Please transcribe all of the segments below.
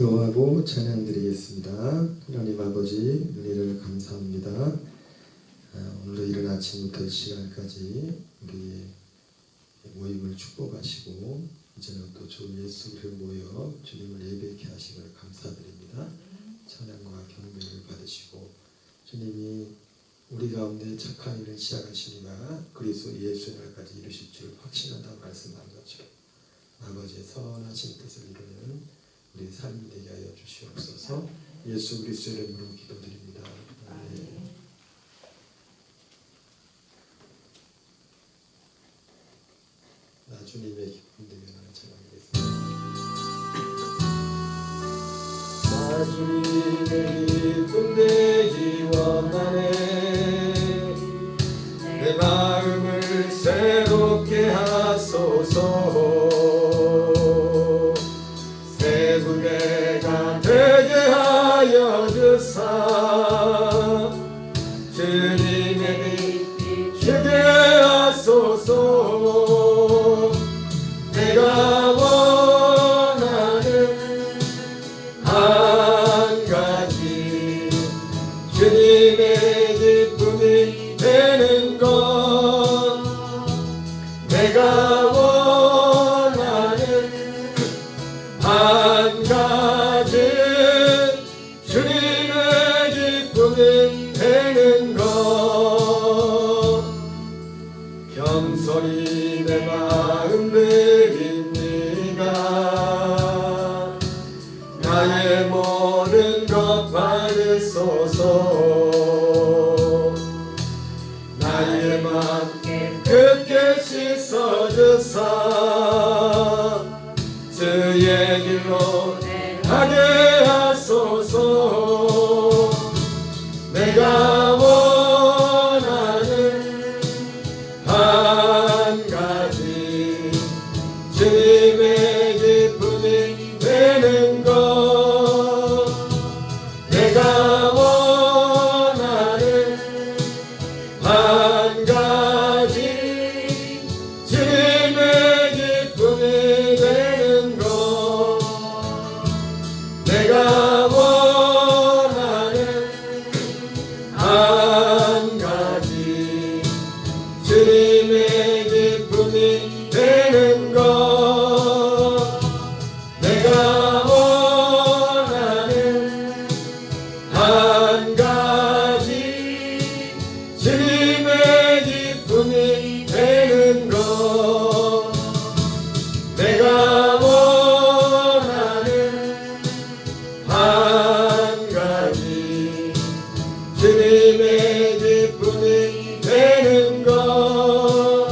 기도하고 찬양드리겠습니다. 하나님 아버지 은혜를 감사합니다. 오늘도 이른 아침부터 이 시간까지 우리 모임을 축복하시고 이제는 또 주 예수를 모여 주님을 예배케 하심을 감사드립니다. 찬양과 경배를 받으시고 주님이 우리 가운데 착한 일을 시작하시니가 그리스도 예수의 날까지 이루실 줄 확신한다고 말씀한 것처럼 아버지의 선하신 뜻을 이루는 우리 삶이 되게 하여 주시옵소서. 예수 그리스도의 이름으로 기도드립니다. 아멘. 나 주님의 기쁨 되게 하는 찬양하겠습니다. 나 주님의 기쁨 되기 원하네. 내 마음을 새롭게 하소서. 내가 되게 하여 주사 주님의 빛 주게 하소서. 내가 원하는 한 가지 주님의 기쁨이 되는 것. 내가 한 가지 주님의 기쁨이 되는 것. 겸손히 내 마음 드립니다. 나의 모든 것 받으소서. 나의 맘 깨끗게 씻어주사 주의 길로 가게 하소서. 내가 원하는 한 가지 주님의 기쁨이 되는 것. 내가 원하는 한 가지 주님의 기쁨이 되는 것. 내가 원하는 한 가지 주님의 기쁨이 되는 것. 내가 원하는 한 가지 주님의 기쁨이 되는 것. 내가 한 가지 주님의 기쁨이 되는 것.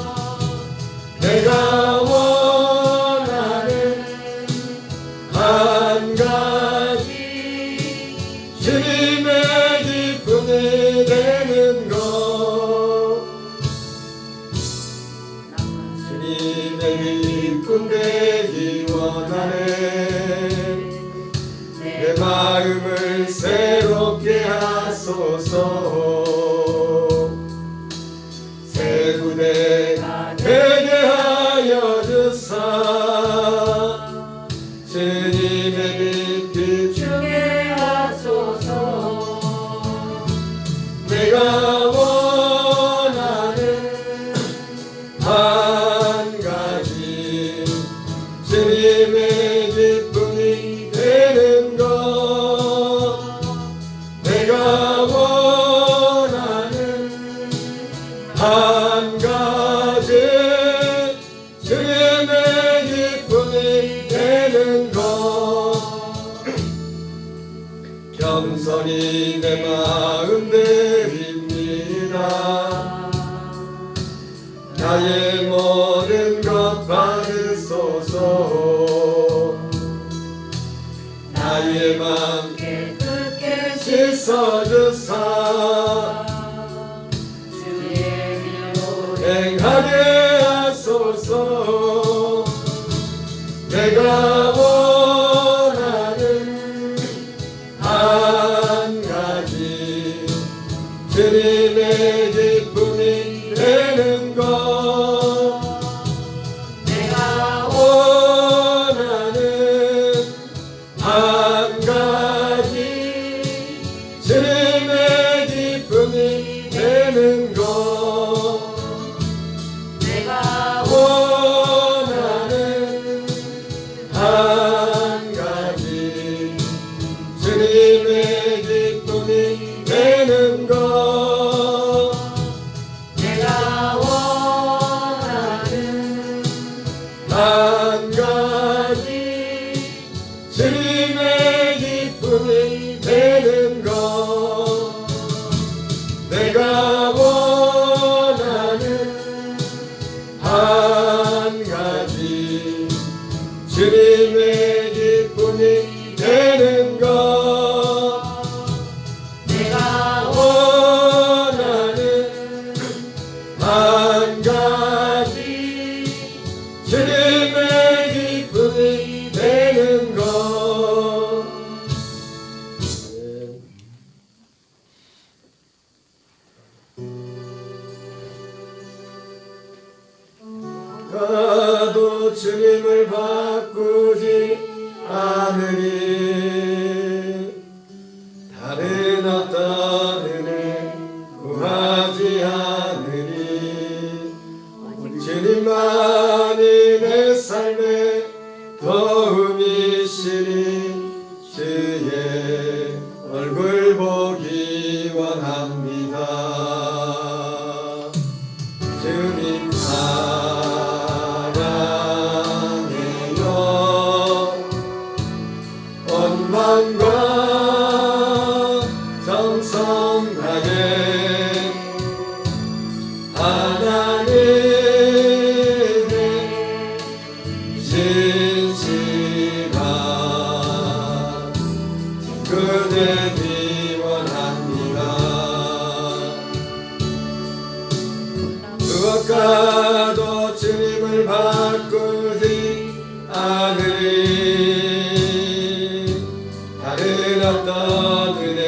내가 원하는 한 가지 주님의 기쁨이 되는 것. 주님의 기쁨 되기 원하네. 내 마음을 새롭게 하소서. 새 부대가 되게 하여 주사 주님의 빛 주게 하소서. 내가 원하는 한 가지 주님의 기쁨이 되는 것. 내가 원하는 한 가지 주님의 기쁨이 되는 것. 겸손히 내 마음 드립니다. 나의 모든 것 받으소서. 나의 맘 깨끗게 씻어주사 주의 길로 행하게 하소서. 내가 원하는 한 가지 주님의 기쁨이 되는 것. 내가 원하는 한 되는 것 내가 원하는 한 가지 주님의 기쁨이 되는 것 내가 원하는 한 가지 주님의 기쁨이 되는 것 내가 원하는 한 가지 주님의 기쁨이 되는 것 내가 원하는 한 가지 주님의 기쁨이 되는 것 가도 주님을 바꾸지 않으니 다른 어떤 은혜 구하지 않으니 오직 주님만이 내 삶의 도움이시니 주의 얼굴 보기 원합니다. 주님 사랑해요. 온 마음과 정성 다해 하나님의 신실한 친구 되기 원합니다. 무엇과도 주님을 바꾸지 않으리 다른 어떤 은혜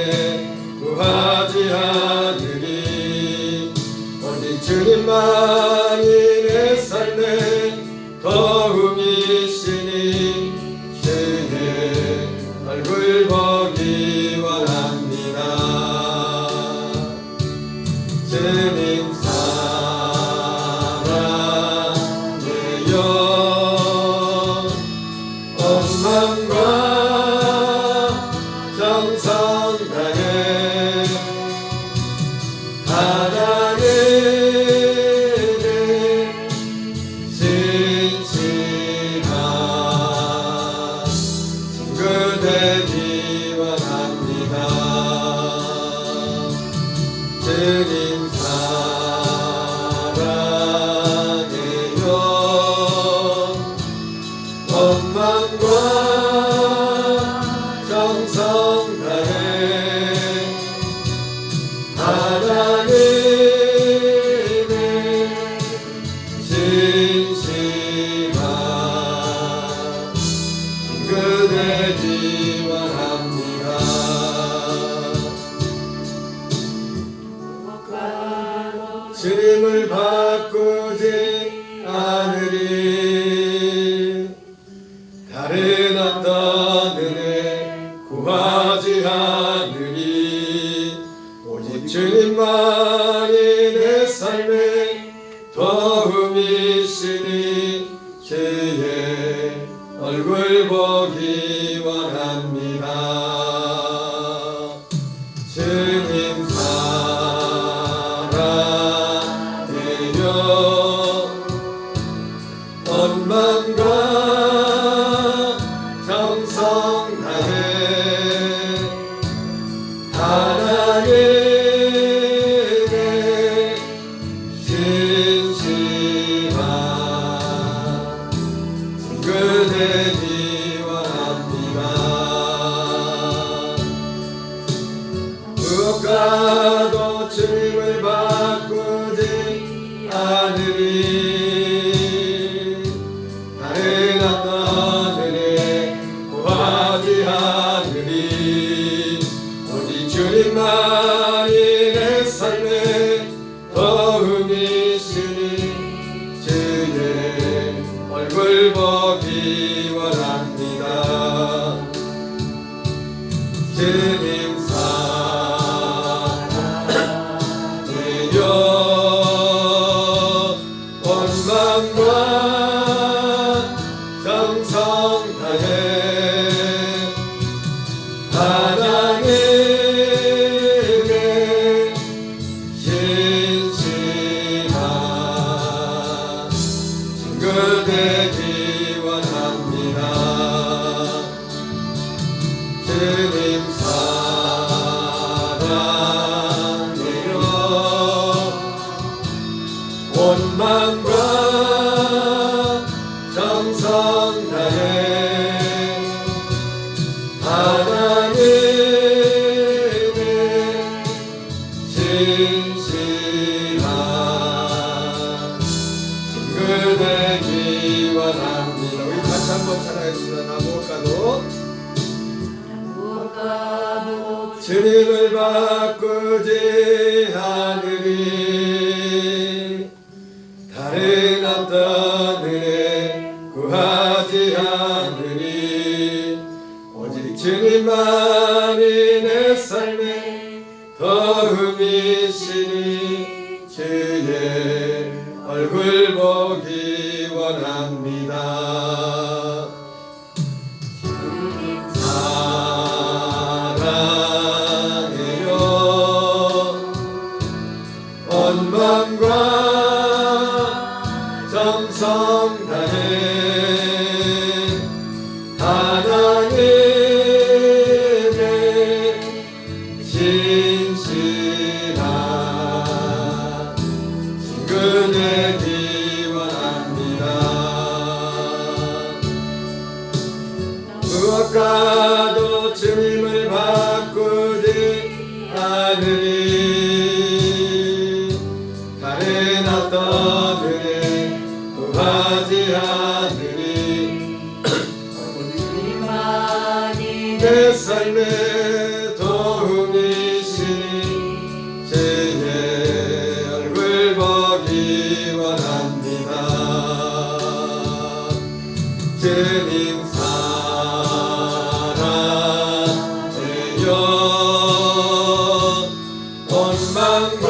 구하지 않으리 오직 주님만이 내 삶의 도움이시니 주의 얼굴 보기 원합니다. 주님 사랑해요. 온 마음과 정성 다해 하나님의 신실한 친구 되기 원합니다. 주님 사랑해요. 온 마음과 정성 다해 하나님의 신실한 친구 되기 원합니다. 주님을 바꾸지 않으리 다른 어떤 은혜 구하지 않으리 오직 주님만이 내 삶의 도움이시니 주의 얼굴 보기 원합니다. 주님 사랑해요. 온 마음과 정성 다해 하나님의 신실한 친구 되기 원합니다. 무엇과도 주님을 바꾸지 않으리 다른 어떤 은혜 구하지 않으리 오직 주님만이 내 삶의 도움이시니 주의 얼굴 보기 원합니다. 주님 사랑해요. 원망과 정성 다해 하나님의 진실한 친구 되기 원합니다. 우리 다시 한번 찬양하겠습니다. 나 무엇가도 주님을 바꾸지 않으리 다른 어떤 은혜 구하지 않으리 오직 주님만이 내 삶에 도움이시니 주의 얼굴 보기 원합니다. 사랑해요 원망과 정성 다해 하나님의 진실한 친구 되기 원합니다. 무엇과도 주님을 바꾸지 않으리 다른 어떤 은혜 구하지 않으리 주님만이 내 삶에 도움이시니 주의 얼굴 보기 원합니다. 주님 사랑해요 원망과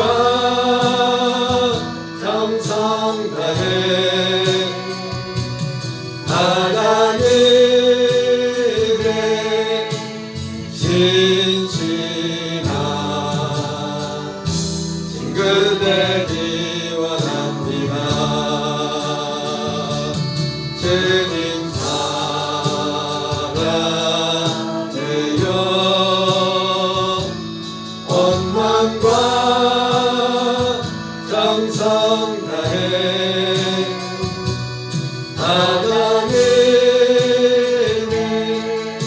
정성 다해 하나님의 진실한 친구 되기 원합니다. 주님 사랑해요 원망과 정성 다해 하나님의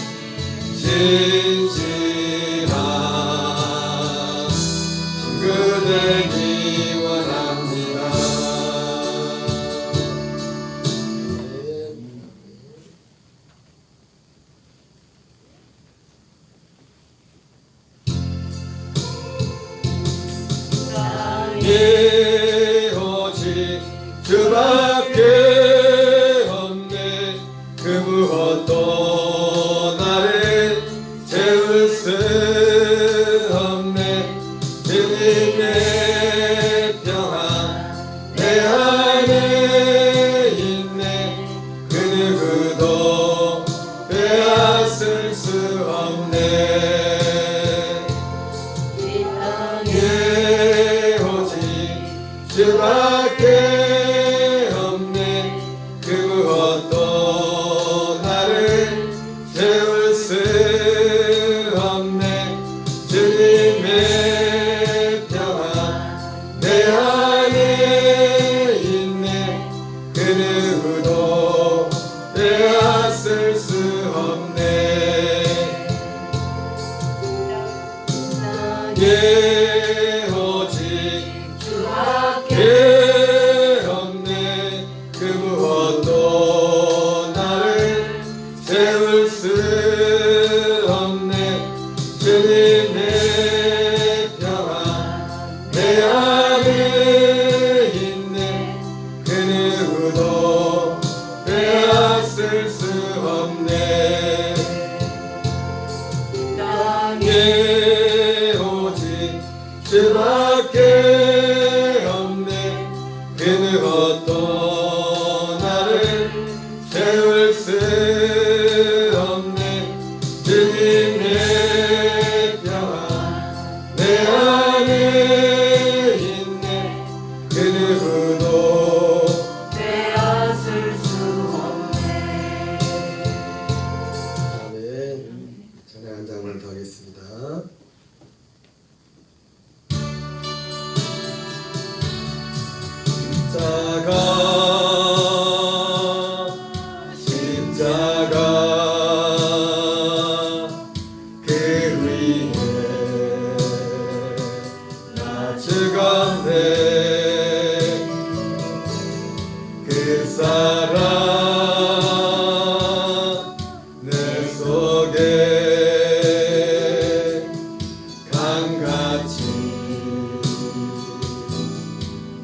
진실한 친구 되기 원합니다. 예 오직 주밖에 없네 그 무엇도 나를 채울 수 없네 주님의 평안 내 안에 있네 그 누구도 빼앗을 수 없네 이 땅에 예 오직 주밖에 없네 그 무엇도 나를 채울 수 없네 주님의 평안 내 안에 있네 그 누구도 빼앗을 수 없네 예 오직 주밖에 예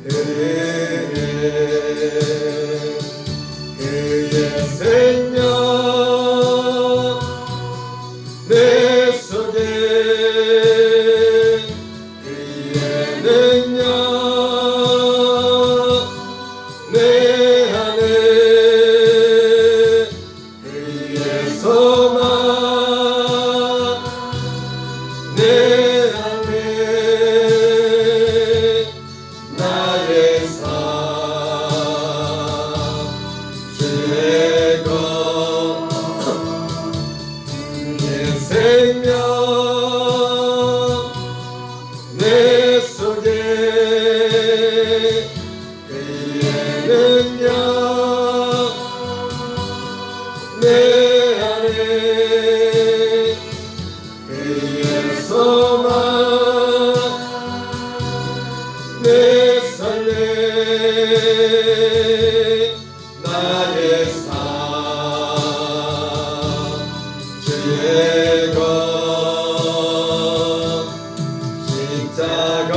그의 생명 내 속에 그의 능력 내 안에 그의 소망 내 안에 나의 삶 최고 그의 생명 내 속에 그의 능력 내 안에 그의 소망 내 삶에 나의 삶 최고 십자가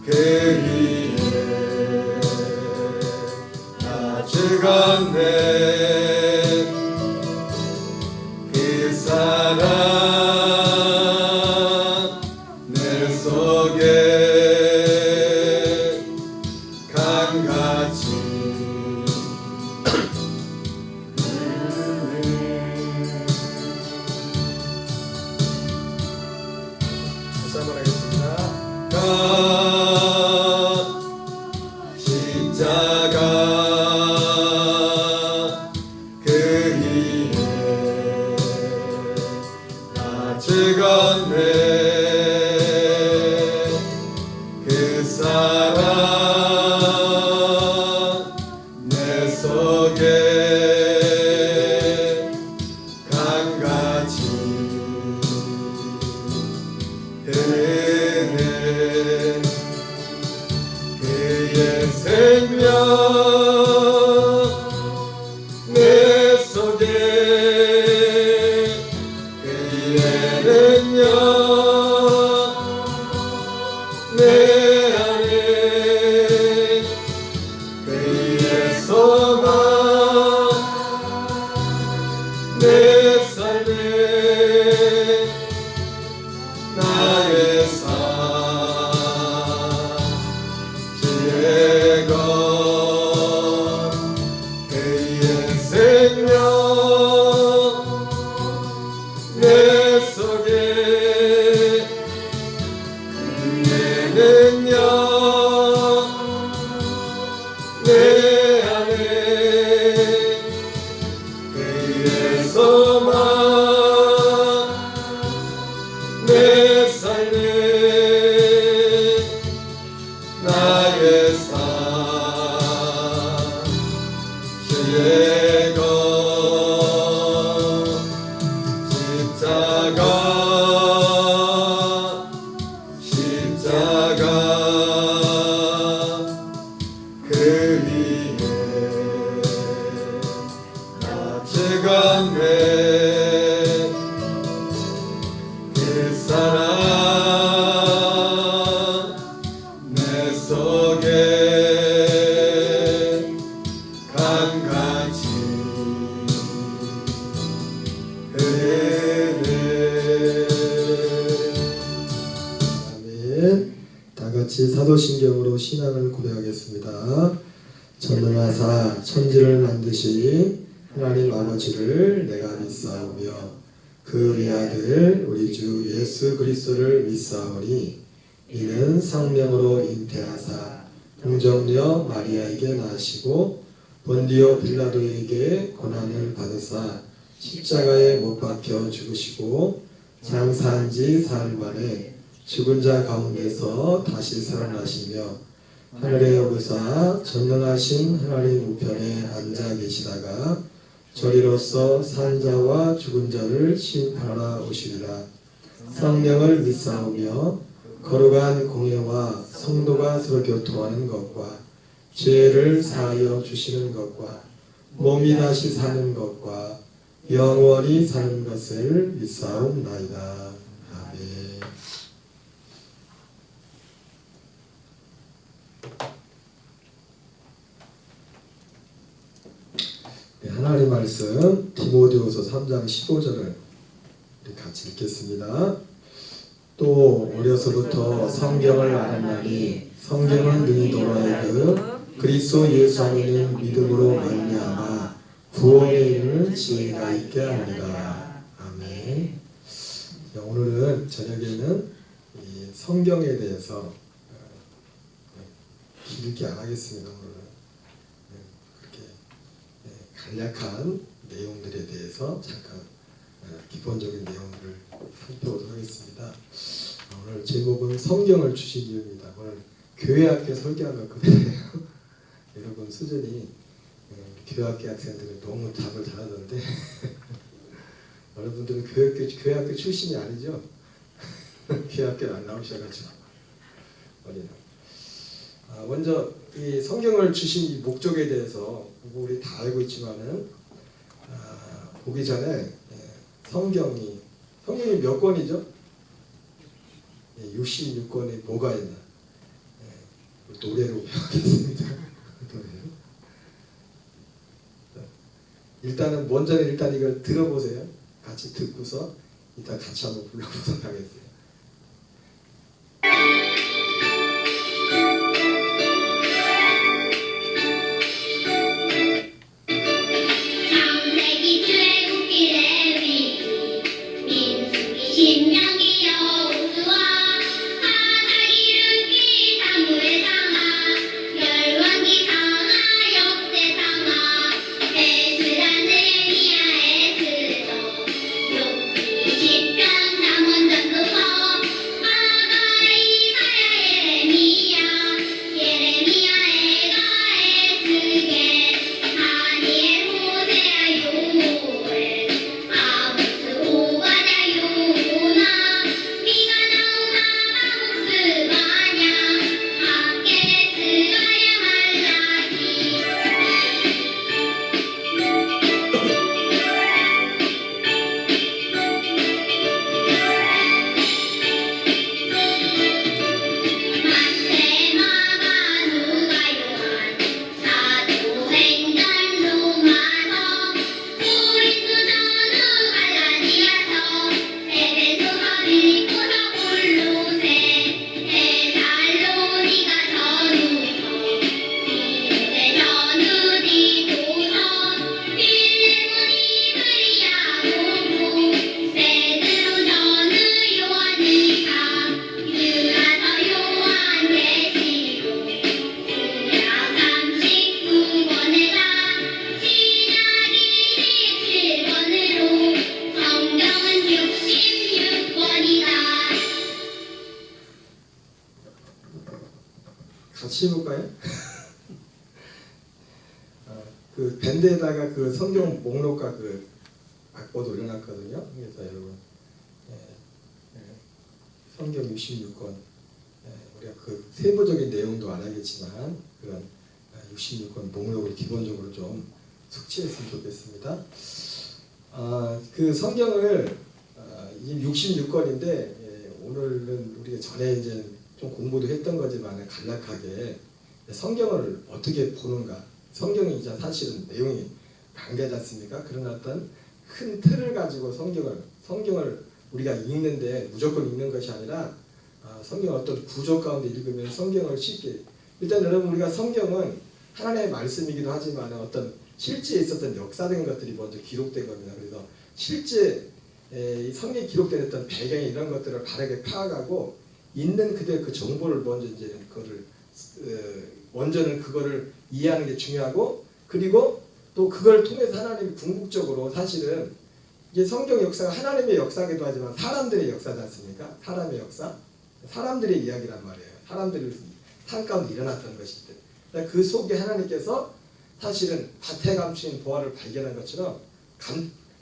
그리에 나 죽었네 그 사랑 내 속에 강같이 다시 한번 하겠습니다. 십자가 그리에 나 죽었네 그 사랑 내 속에 강같이 흐르는 그의 생명 내 속에 그의 능력 내 안에 그의 소망 내 삶에 나의 삶 최고 그의 생명 내 속에 그의 능력 내 안에 그의 소망 내 삶에 나의 삶 최고 십자가 그리에 나 죽었네 그 사랑 내 속에 강같이 아멘. 다 같이 사도신경으로 신앙을 고백하겠습니다. 전능하사 천지를 만드신 하나님 아버지를 내가 믿사오며 그 외아들 우리 주 예수 그리스도를 믿사오니 이는 성령으로 잉태하사 동정녀 마리아에게 나시고 본디오 빌라도에게 고난을 받으사 십자가에 못 박혀 죽으시고 장사한 지 사흘 만에 죽은 자 가운데서 다시 살아나시며 하늘에 오르사 전능하신 하나님 우편에 앉아 계시다가 저리로서 산 자와 죽은 자를 심판하러 오시리라. 성령을 믿사오며 거룩한 공예와 성도가 서로 교통하는 것과 죄를 사하여 주시는 것과 몸이 다시 사는 것과 영원히 사는 것을 믿사옵나이다. 아멘. 네, 하나님 말씀 디모데후서 3장 15절을 우리 같이 읽겠습니다. 또 어려서부터 성경을 알았나니 성경은 너희 너희들 그리스도 예수 안에는 믿음으로 말미암아 구원에 이르는 지혜가 있게 하리라. 아멘. 자, 오늘은 저녁에는 이 성경에 대해서 길게 안 하겠습니다. 오늘은 그렇게 간략한 내용들에 대해서 잠깐 기본적인 내용들을 살펴보도록 하겠습니다. 오늘 제목은 성경을 주신 이유입니다. 오늘 교회학교 설교한 것 같거든요. 여러분 수준이 교회학교 학생들은 너무 답을 잘하던데 여러분들은 교회학교 출신이 아니죠? 교회학교를 안 나오셔가지고 먼저 이 성경을 주신 이 목적에 대해서 우리 다 알고 있지만은 보기 전에 성경이 몇 권이죠? 66권이 뭐가 있나? 노래로 배우겠습니다. 일단 이걸 들어보세요. 같이 듣고서 이따 같이 한번 불러보도록 하겠습니다. 창세기 출애굽기 레위기 민수기 신명기 여호수아 사사기 르기 사무엘상하 열왕기 상하 역대상하 에스라 느헤미야 에스더 욥기 시편 잠언전도서 아가 이사야 예레미야 에가 에스겔 다니엘 호세아 요엘 아모스 오바댜 요나 미가 나움 하바국스 마냐 학계 스가랴 말라기 마태 마가 누가 요한 사도행전 로마서 고린도 전후 갈라디아서 에베소서 빌립보서 골로새 데살로니가 전후서 디모데 전후 디도서 빌레몬 이브리야 고고 베드로 전후 요한이가 유다서 요한계시록 구약 39권에다 신약이 17권으로 성경은 66권이다. 같이 해볼까요? 그 밴드에다가 그 성경 목록과 그 악보도 올려놨거든요. 그래서 여러분 성경 66권 우리가 그 세부적인 내용도 안 하겠지만 그런 66권 목록을 기본적으로 좀 숙지했으면 좋겠습니다. 그 성경을 이 66권인데 오늘은 우리가 전에 이제 좀 공부도 했던 거지만 간략하게 성경을 어떻게 보는가. 성경이 이제 사실은 내용이 방대하지 않습니까? 그런 어떤 큰 틀을 가지고 성경을 우리가 읽는데 무조건 읽는 것이 아니라 성경 어떤 구조 가운데 읽으면 성경을 쉽게 일단 여러분 우리가 성경은 하나님의 말씀이기도 하지만 어떤 실제 있었던 역사적인 것들이 먼저 기록된 겁니다. 그래서 실제 이 성경에 기록된 어떤 배경 이런 것들을 바르게 파악하고 있는 그대로 그 정보를 먼저 이제 그거를 먼저는 그거를 이해하는 게 중요하고 그리고 또 그걸 통해서 하나님이 궁극적으로 사실은 이게 성경 역사가 하나님의 역사이기도 하지만 사람들의 역사지 않습니까? 사람의 역사, 사람들의 이야기란 말이에요. 사람들이 삶 가운데 일어났던 것인데 그 속에 하나님께서 사실은 밭에 감추인 보화를 발견한 것처럼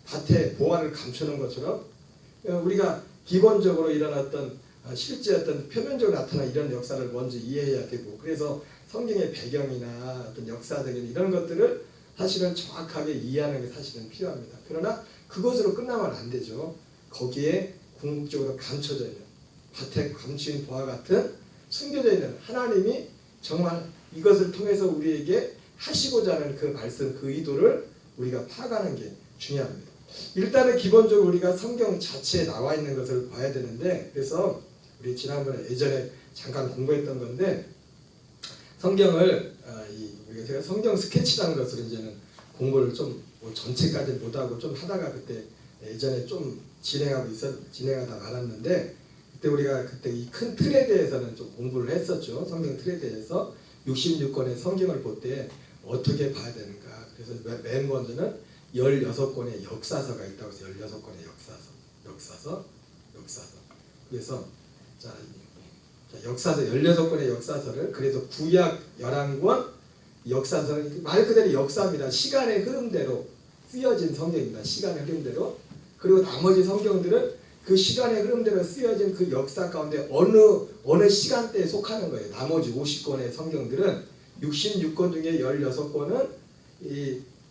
밭에 보화를 감추는 것처럼 우리가 기본적으로 일어났던 실제 어떤 표면적으로 나타난 이런 역사를 먼저 이해해야 되고 그래서 성경의 배경이나 어떤 역사적인 이런 것들을 사실은 정확하게 이해하는 게 사실은 필요합니다. 그러나 그것으로 끝나면 안 되죠. 거기에 궁극적으로 감춰져 있는 밭에 감추인 보화 같은 숨겨져 있는 하나님이 정말 이것을 통해서 우리에게 하시고자 하는 그 말씀, 그 의도를 우리가 파악하는 게 중요합니다. 일단은 기본적으로 우리가 성경 자체에 나와 있는 것을 봐야 되는데, 그래서 우리 지난번에 예전에 잠깐 공부했던 건데, 성경을 우리가 제가 성경 스케치라는 것을 이제는 공부를 좀뭐 전체까지 못하고 좀 하다가 그때 예전에 좀 진행하다 말았는데, 그때 우리가 그때 이 큰 틀에 대해서는 좀 공부를 했었죠. 성경 틀에 대해서 66권의 성경을 볼 때 어떻게 봐야 되는가. 그래서 맨 먼저는 16권의 역사서가 있다고 해서 16권의 역사서. 그래서 자 역사서 16권의 역사서를, 그래서 구약 11권 역사서는 말 그대로 역사입니다. 시간의 흐름대로 쓰여진 성경입니다. 시간의 흐름대로. 그리고 나머지 성경들은 그 시간의 흐름대로 쓰여진 그 역사 가운데 어느 시간대에 속하는 거예요. 나머지 50권의 성경들은 66권 중에 16권은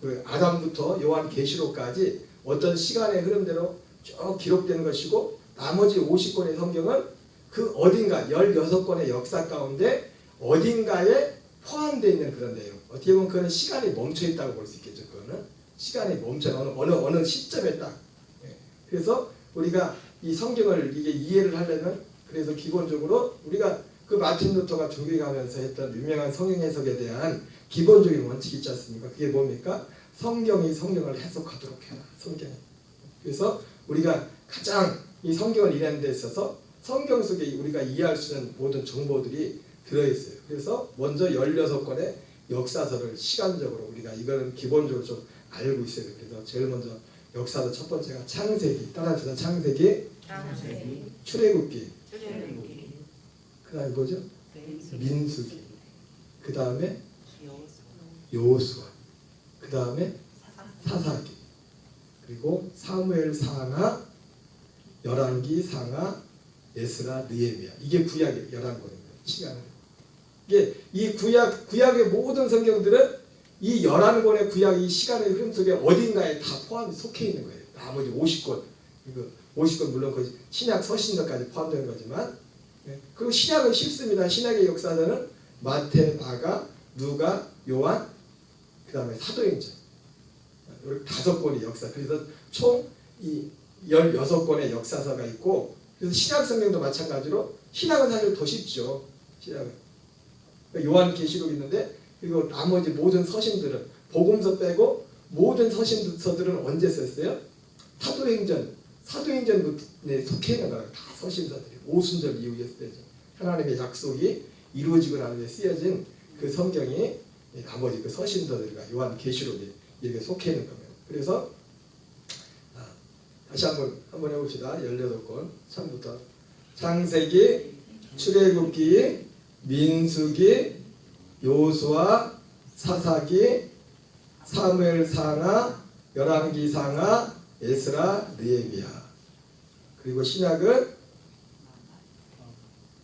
그 아담부터 요한계시록까지 어떤 시간의 흐름대로 쭉 기록되는 것이고, 나머지 50권의 성경은 그 어딘가 16권의 역사 가운데 어딘가에 포함되어 있는 그런 내용. 어떻게 보면 그거는 시간이 멈춰 있다고 볼 수 있겠죠. 그거는 시간이 멈춰 어느 시점에 딱. 그래서 우리가 이 성경을 이게 이해를 하려면, 그래서 기본적으로 우리가 그 마틴 루터가 존경하면서 했던 유명한 성경 해석에 대한 기본적인 원칙이 있지 않습니까? 그게 뭡니까? 성경이 성경을 해석하도록 해라. 성경이. 그래서 우리가 가장 이 성경을 이해하는 데 있어서 성경 속에 우리가 이해할 수 있는 모든 정보들이 들어있어요. 그래서 먼저 16권의 역사서를 시간적으로 우리가 이거는 기본적으로 좀 알고 있어야 돼요. 그래서 제일 먼저 역사서 첫 번째가 창세기, 따라합시다. 창세기, 출애굽기, 그 다음에 뭐죠? 민수기, 그 다음에 여호수아, 그 다음에 사사기, 그리고 사무엘 상하, 열왕기 상하, 에스라, 느헤미야. 이게 구약의 11권입니다. 시간을. 이게 이 구약의 모든 성경들은 이 11권의 구약 이 시간의 흐름 속에 어딘가에 다 포함이 속해 있는 거예요. 나머지 50권. 이거 50권 물론 그 신약 서신서까지 포함되는 거지만, 그리고 신약은 쉽습니다. 신약의 역사서는 마태, 마가, 누가, 요한, 그 다음에 사도행전. 이렇게 5권의 역사. 그래서 총 이 16권의 역사서가 있고, 그래서 신약 성경도 마찬가지로 신약은 사실 더 쉽죠. 신약은. 요한계시록 있는데, 그리고 나머지 모든 서신들은 복음서 빼고 모든 서신서들은 언제 썼어요? 사도행전에 속해 있는 거예요. 다 서신서들이 오순절 이후에 쓰여진 하나님의 약속이 이루어지고 난 후에 쓰여진 그 성경이 나머지 그 서신서들과 요한계시록이 이렇게 속해 있는 겁니다. 그래서 다시 한번 해봅시다. 16권 처음부터 창세기, 출애굽기, 민수기, 여호수아, 사사기, 사무엘 상하, 열왕기 상하, 에스라, 느헤미야. 그리고 신약은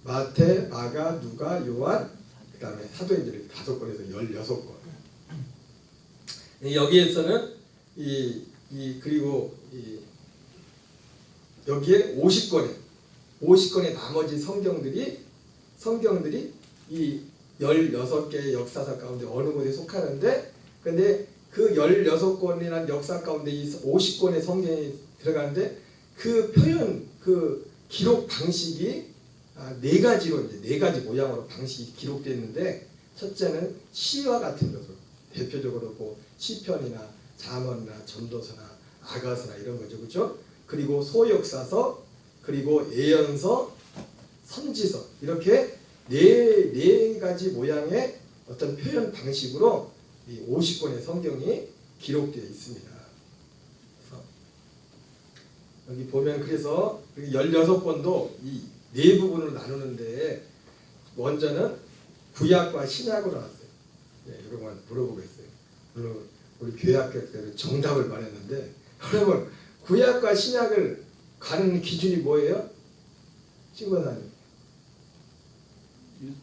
마태, 마가, 누가, 요한, 그 다음에 사도행전이 5권에서 16권. 여기에서는 그리고 여기에 50권의 나머지 성경들이 이 16개의 역사서 가운데 어느 곳에 속하는데, 근데 그 16권이라는 역사 가운데 이 50권의 성경이 들어가는데, 그 표현, 그 기록 방식이 네 가지 모양으로 방식이 기록되어 있는데, 첫째는 시와 같은 것으로 대표적으로 뭐 시편이나 잠언이나 전도서나 아가서나 이런 거죠, 그렇죠? 그리고 소역사서, 그리고 예언서, 선지서, 이렇게 네 가지 모양의 어떤 표현 방식으로 이 50권의 성경이 기록되어 있습니다. 여기 보면 그래서 16권도 이 네 부분으로 나누는데, 먼저는 구약과 신약으로 나왔어요. 여러 번 물어보겠어요. 물론 우리 교회학교 때는 정답을 말했는데, 여러분 구약과 신약을 가는 기준이 뭐예요? 친구사님.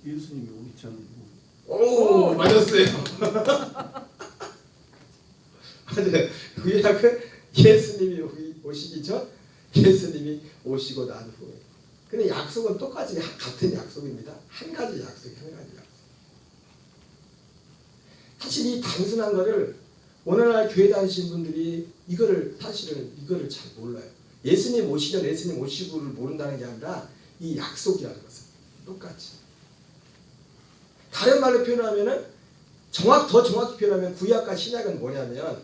예수님이 오기 전. 오, 맞았어요. 맞아요. 구약은 예수님이 오시기 전, 예수님이 오시고 난 후에. 근데 약속은 똑같이 같은 약속입니다. 한 가지 약속이 한 가지 약속. 사실 이 단순한 거를 오늘날 교회 다니신 분들이 사실은 이거를 잘 몰라요. 예수님 오시전 예수님 오시고를 모른다는 게 아니라 이 약속이라는 것은 똑같이. 다른 말로 표현하면은 더 정확히 표현하면 구약과 신약은 뭐냐면,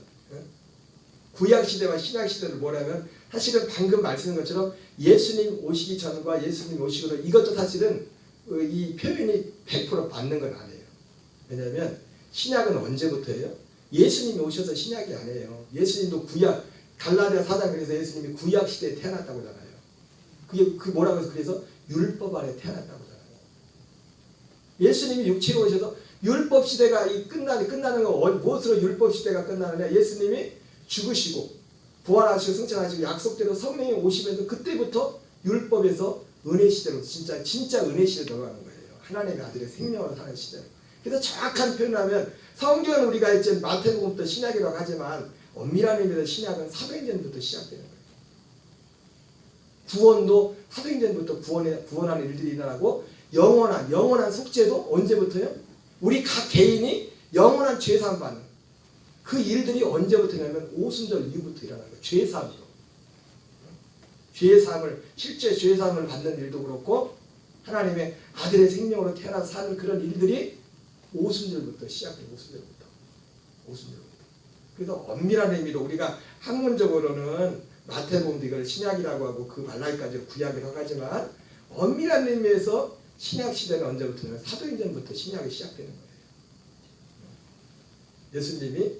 구약 시대와 신약 시대를 뭐냐면 사실은 방금 말씀한 것처럼 예수님 오시기 전과 예수님 오시고 이것도 사실은 이 표현이 100% 맞는 건 아니에요. 왜냐하면 신약은 언제부터예요? 예수님이 오셔서 신약이 아니에요. 예수님도 구약, 갈라디아 4장 그래서 예수님이 구약 시대에 태어났다고 하잖아요. 그게 뭐라고 해서 그래서 율법 아래 태어났다고 하잖아요. 예수님이 육체로 오셔서 율법 시대가 끝나는 거 무엇으로 율법 시대가 끝나느냐? 예수님이 죽으시고 부활하시고 승천하시고 약속대로 성령이 오시면서 그때부터 율법에서 은혜 시대로 진짜 은혜 시대로 들어가는 거예요. 하나님의 아들의 생명으로 사는 시대로. 그래서 정확한 표현을 하면 성경은 우리가 이제 마태복음부터 신약이라고 하지만 엄밀한 의미에서 신약은 사도행전부터 시작되는 거예요. 구원도 사도행전부터 구원하는 일들이 일어나고 영원한 속죄도 언제부터요? 우리 각 개인이 영원한 죄사함 받는 그 일들이 언제부터냐면 오순절 이후부터 일어나는 거예요. 죄사함으로. 실제 죄사함을 받는 일도 그렇고 하나님의 아들의 생명으로 태어나서 사는 그런 일들이 오순절부터 시작돼요. 오순절부터. 그래서 엄밀한 의미로 우리가 학문적으로는 마태복음도 이걸 신약이라고 하고 그 말라기까지 구약이라고 하지만 엄밀한 의미에서 신약 시대는 언제부터냐면 사도행전부터 신약이 시작되는 거예요. 예수님이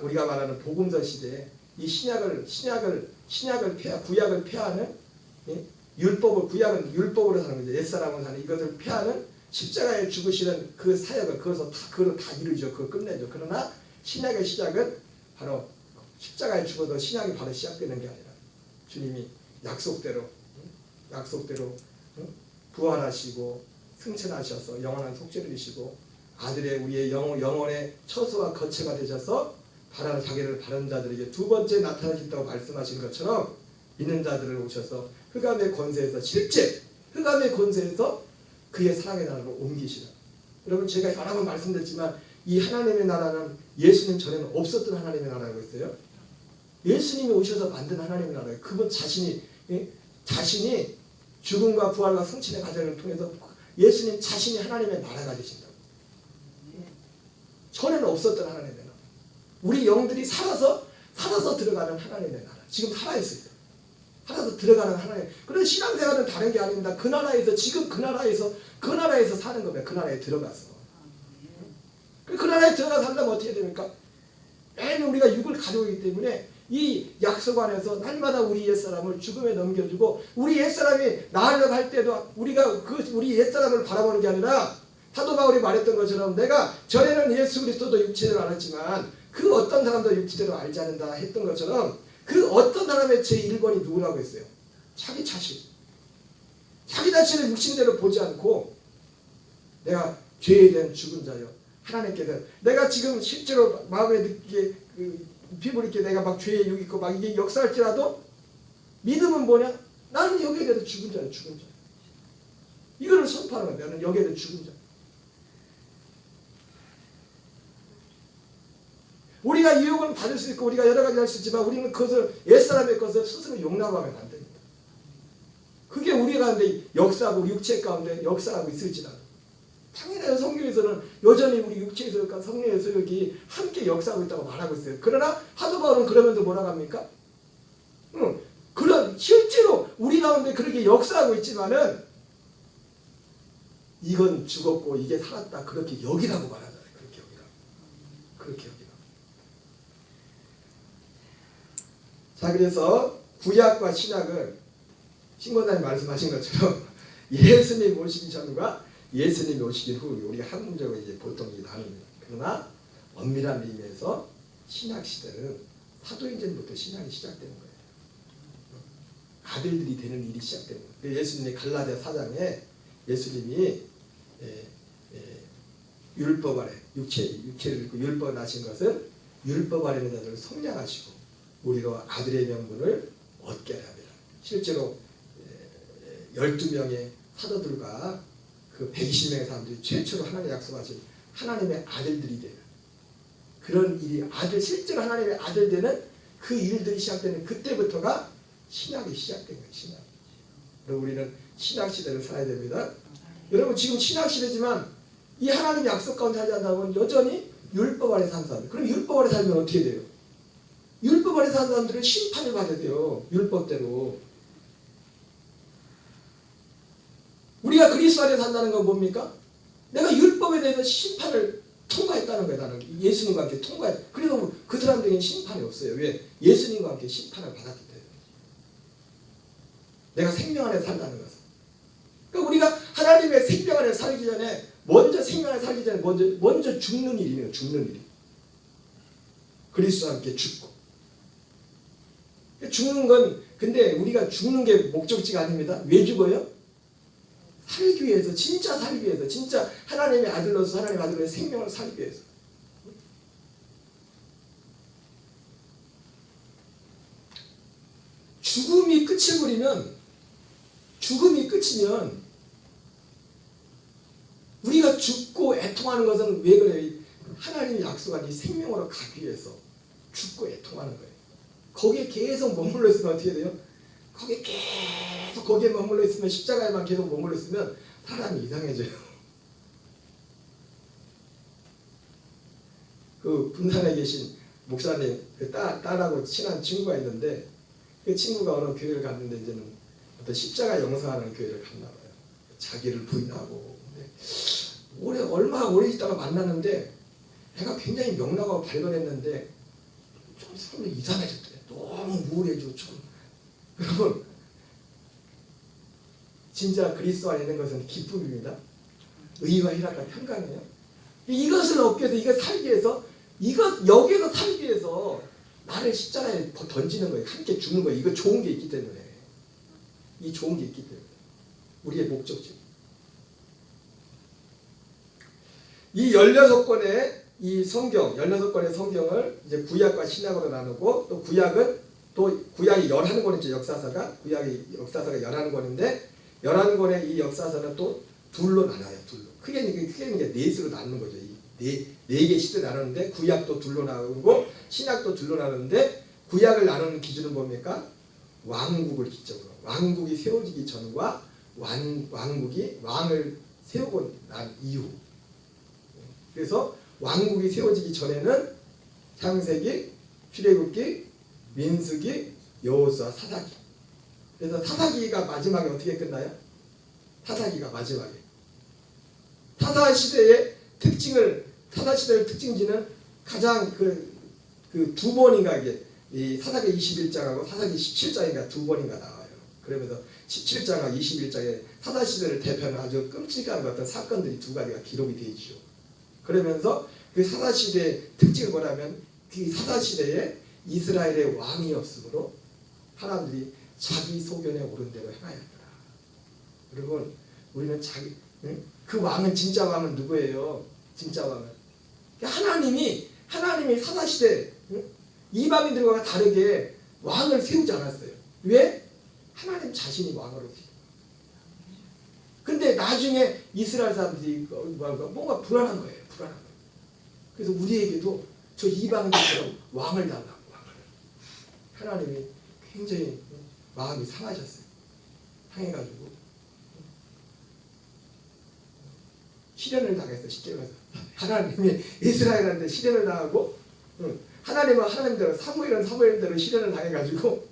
우리가 말하는 복음서 시대에 이 구약을 폐하는 구약은 율법으로 사는 거죠. 옛사람으로 사는 이것을 폐하는 십자가에 죽으시는 그 사역을 그걸 다 이루죠. 그걸 끝내죠. 그러나 신약의 시작은 바로 십자가에 죽어도 신약이 바로 시작되는 게 아니라 주님이 약속대로 부활하시고 승천하셔서 영원한 속죄를 이시고 아들의 우리의 영혼의 처소와 거처가 되셔서 자기를 바른 자들에게 두 번째 나타나신다고 말씀하신 것처럼 믿는 자들을 오셔서 흑암의 권세에서 실제 흑암의 권세에서 그의 사랑의 나라로 옮기시라. 여러분 제가 여러 번 말씀드렸지만 이 하나님의 나라는 예수님 전에는 없었던 하나님의 나라라고 했어요. 예수님이 오셔서 만든 하나님의 나라예요. 그분 자신이 죽음과 부활과 승천의 과정을 통해서 예수님 자신이 하나님의 나라가 되신다고. 전에는 없었던 하나님의 나라. 우리 영들이 살아서 들어가는 하나님의 나라. 지금 살아있어요. 살아서 들어가는 하나님. 그런 신앙생활은 다른 게 아닙니다. 그 나라에서 사는 겁니다. 그 나라에 들어가서. 그 나라에 들어가서 살려면 어떻게 됩니까? 매일 우리가 육을 가지고 있기 때문에 이 약속 안에서 날마다 우리 옛사람을 죽음에 넘겨주고 우리 옛사람이 나으려고 할 때도 우리가 우리 옛사람을 바라보는 게 아니라 사도 바울이 말했던 것처럼 내가 전에는 예수 그리스도도 육체대로 알았지만 그 어떤 사람도 육체대로 알지 않는다 했던 것처럼 그 어떤 사람의 제1번이 누구라고 했어요? 자기 자신을 육신대로 보지 않고 내가 죄에 대한 죽은 자요. 하나님께서 내가 지금 실제로 마음에 느끼게 피부를 이렇게 내가 막 죄에 욕 있고 막 이게 역사할지라도 믿음은 뭐냐? 나는 여기에 대해서 죽은 자예요. 이거를 선포하는 거야. 나는 여기에 대해서 죽은 자. 우리가 유혹은 받을 수 있고 우리가 여러 가지 할 수 있지만 우리는 그것을 옛사람의 것을 스스로 용납하면 안 됩니다. 그게 우리 가운데 역사하고 우리 육체 가운데 역사하고 있을지라도 당연히 성경에서는 여전히 우리 육체의 소욕과 성령의 소욕이 함께 역사하고 있다고 말하고 있어요. 그러나 사도 바울은 그러면서 뭐라고 합니까? 그런 실제로 우리 가운데 그렇게 역사하고 있지만은 이건 죽었고 이게 살았다 그렇게 여기라고 말하잖아요. 그렇게 여기라고. 자, 그래서 구약과 신약은 신권자님 말씀하신 것처럼 예수님 오시기 전과 예수님이 오시기 후 우리가 학문적으로 이제 보통 나눕니다. 그러나 엄밀한 의미에서 신약 시대는 사도행전부터 신약이 시작되는 거예요. 아들들이 되는 일이 시작되는 거예요. 예수님이 갈라디아 4장에 예수님이 율법 아래 육체를 입고 율법을 하신 것은 율법 아래 있는 자들을 성량하시고 우리로 아들의 명분을 얻게 합니다. 실제로 12명의 사도들과 그 120명의 사람들이 최초로 하나님의 약속하신 하나님의 아들들이 돼요. 그런 일이 실제로 하나님의 아들 되는 그 일들이 시작되는 그때부터가 신학이 시작된 거예요. 신학. 그리고 우리는 신학 시대를 살아야 됩니다. 여러분 지금 신학 시대지만 이 하나님의 약속 가운데 하지 않다면 여전히 율법 아래 사는 사람들. 그럼 율법 아래 살면 어떻게 돼요? 율법 아래 사는 사람들은 심판을 받아야 돼요. 율법대로. 우리가 그리스도 안에 산다는 건 뭡니까? 내가 율법에 대해서 심판을 통과했다는 거예요. 나는 예수님과 함께 통과했. 그래도 그 사람들에게는 심판이 없어요. 왜? 예수님과 함께 심판을 받았기 때문에. 내가 생명 안에 산다는 것은. 그러니까 우리가 하나님의 생명 안에 살기 전에 먼저 생명 안에 살기 전에 먼저 죽는 일이네요. 죽는 일이. 그리스도와 함께 죽고. 죽는 건 근데 우리가 죽는 게 목적지가 아닙니다. 왜 죽어요? 살기 위해서, 진짜 살기 위해서, 진짜 하나님의 아들로서 하나님의 아들로의 생명을 살기 위해서. 죽음이 끝이면 우리가 죽고 애통하는 것은 왜 그래요? 하나님이 약속한 이 생명으로 가기 위해서 죽고 애통하는 거예요. 거기에 계속 머물러 있으면 어떻게 돼요? 거기에 머물러 있으면 십자가에만 계속 머물러 있으면 사람이 이상해져요. 그 분산에 계신 목사님 그 딸하고 친한 친구가 있는데 그 친구가 어느 교회를 갔는데 이제는 어떤 십자가 영성하는 교회를 갔나 봐요. 자기를 부인하고. 근데 얼마 오래 있다가 만났는데 애가 굉장히 명랑하고 발견했는데 좀 사람이 이상해졌대요. 너무 우울해지고 좀. 여러분 진짜 그리스도 안에 있는 것은 기쁨입니다. 의와 희락과 평강이에요. 이것을 얻기 위해서, 이거 살기 위해서, 여기에서 살기 위해서 나를 십자가에 던지는 거예요. 함께 죽는 거예요. 이거 좋은 게 있기 때문에. 이 좋은 게 있기 때문에. 우리의 목적지. 이 16권의 이 성경, 16권의 성경을 이제 구약과 신약으로 나누고 또 구약이 11권이죠. 역사서가. 구약이 역사서가 11권인데 11권의 이 역사서는 또 둘로 나눠요. 둘로. 크게 이제 넷으로 나누는 거죠. 네 개 시대를 나누는데 구약도 둘로 나누고 신약도 둘로 나누는데 구약을 나누는 기준은 뭡니까? 왕국을 기점으로. 왕국이 세워지기 전과 왕을 세우고 난 이후. 그래서 왕국이 세워지기 전에는 창세기, 출애굽기, 민수기, 여호수아, 사사기. 그래서 사사기가 마지막에 어떻게 끝나요? 사사기가 마지막에. 사사시대의 특징지는 가장 두 번인가 이 사사기 21장하고 사사기 17장인가 두 번인가 나와요. 그러면서 17장과 21장에 사사시대를 대표하는 아주 끔찍한 어떤 사건들이 두 가지가 기록이 되어 있죠. 그러면서 그 사사시대의 특징은 뭐냐면 그 사사시대에 이스라엘의 왕이 없으므로 사람들이 자기 소견에 오른 대로 행하였더라. 여러분 우리는 그 왕은 진짜 왕은 누구예요? 진짜 왕은 하나님이 사사시대 이방인들과 다르게 왕을 세우지 않았어요. 왜? 하나님 자신이 왕으로 세우죠. 근데 나중에 이스라엘 사람들이 뭔가 불안한 거예요. 그래서 우리에게도 저 이방인들처럼 왕을 달라고. 하나님이 굉장히 마음이 상하셨어요. 상해가지고 시련을 당했어요. 쉽게 말해서 하나님이 이스라엘한테 시련을 당하고 하나님은 하나님대로 사무엘대로 시련을 당해가지고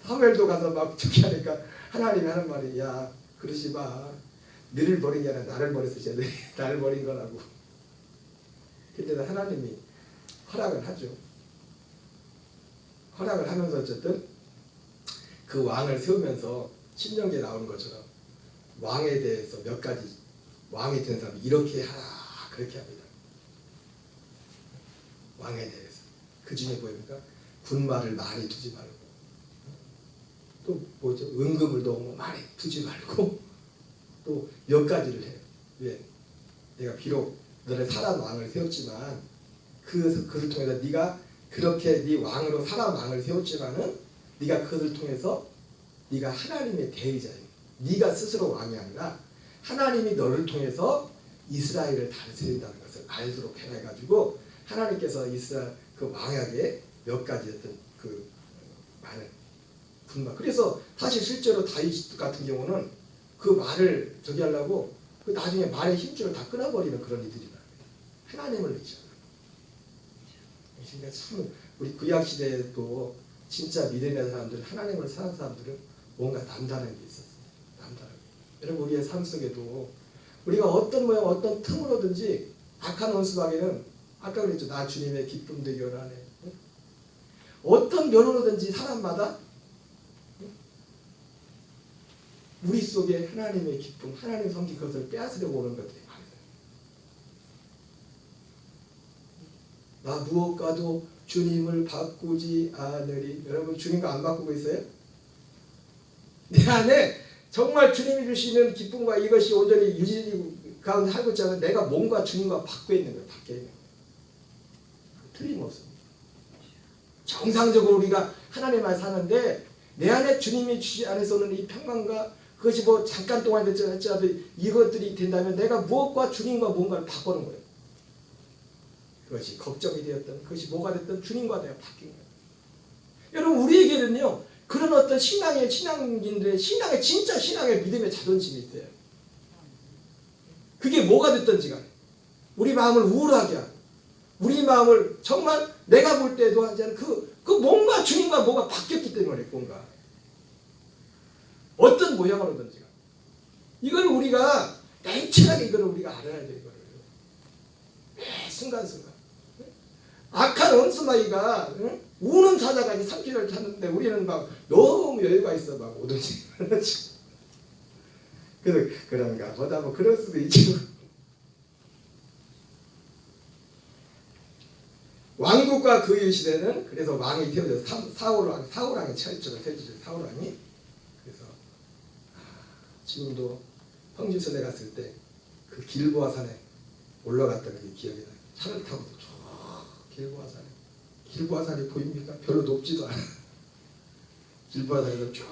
사무엘도 가서 막 저기 하니까 하나님이 하는 말이 야 그러지 마. 너를 버린 게 아니라 나를 버렸어. 나를 버린 거라고. 근데 하나님이 허락을 하죠. 허락을 하면서 어쨌든 그 왕을 세우면서 신명기에 나오는 것처럼 왕에 대해서 몇 가지 왕이 된 사람이 이렇게 하라 그렇게 합니다. 왕에 대해서 그 중에 뭐입니까? 군말을 많이 두지 말고 또 뭐죠? 은금을 너무 많이 두지 말고 또 몇 가지를 해요. 왜? 내가 비록 너를 사람 왕을 세웠지만 그를 통해서 네가 그렇게 네 왕으로 사람 왕을 세웠지만은 네가 그것을 통해서 네가 하나님의 대의자예요. 네가 스스로 왕이 아니라 하나님이 너를 통해서 이스라엘을 다스린다는 것을 알도록 해가지고 하나님께서 이스라엘 그 왕에게 몇 가지 어떤 그 많은 분만. 그래서 사실 실제로 다윗 같은 경우는 그 말을 저기 하려고 그 나중에 말의 힘줄을 다 끊어버리는 그런 이들이 많아요. 하나님을 의지하는. 그러니까 참 우리 구약 시대에도 진짜 믿음의 사람들, 하나님을 사는 사람들은 뭔가 남다른 게 있었어요. 남다른 게. 여러분 우리의 삶 속에도 우리가 어떤 모양 어떤 틈으로든지 악한 원수에게는 아까 그랬죠. 나 주님의 기쁨 되기 원하네. 어떤 면으로든지 사람마다 우리 속에 하나님의 기쁨, 하나님 성기 그것을 빼앗으려고 오는 것들이 많아요. 나 무엇과도 주님을 바꾸지 않으리. 여러분 주님과 안 바꾸고 있어요? 내 안에 정말 주님이 주시는 기쁨과 이것이 온전히 유지 가운데 살고 있지 않은 내가 몸과 주님과 바뀌어 있는 거예요. 바뀌어 있는 거예요. 틀림없습니다. 정상적으로 우리가 하나님만 사는데 내 안에 주님이 주시 안에서 오는 이 평강과 그것이 뭐 잠깐 동안 될지라도 이것들이 된다면 내가 무엇과 주님과 뭔가를 바꾸는 거예요. 그것이 걱정이 되었던 그것이 뭐가 됐든 주님과 내가 바뀐 거예요. 여러분 우리에게는요 그런 어떤 신앙인들의 신앙의 진짜 신앙의 믿음의 자존심이 있어요. 그게 뭐가 됐든지 간에 우리 마음을 우울하게 하고 우리 마음을 정말 내가 볼 때도 하지 않은 그 뭔가 주님과 뭐가 바뀌었기 때문에 뭔가 어떤 모양으로든지 이걸 우리가 냉철하게 이거를 우리가 알아야 돼. 이거를 매 순간순간 악한 원수마이가 우는 사자가 이제 삼키를 찾는데 우리는 막 너무 여유가 있어 막 오든지 그래서 그런가 보다 뭐 그럴 수도 있죠. 왕국과 그 이후 시대는 그래서 왕이 태어져서 사울왕이 철저로 태어지죠. 사울왕이 그래서 지금도 평지선에 갔을 때 그 길보아 산에 올라갔던 게 기억이 나요. 차를 타고 쭉 길보아 산에 길보아 산이 보입니까? 별로 높지도 않아. 길보아 산에서 쭉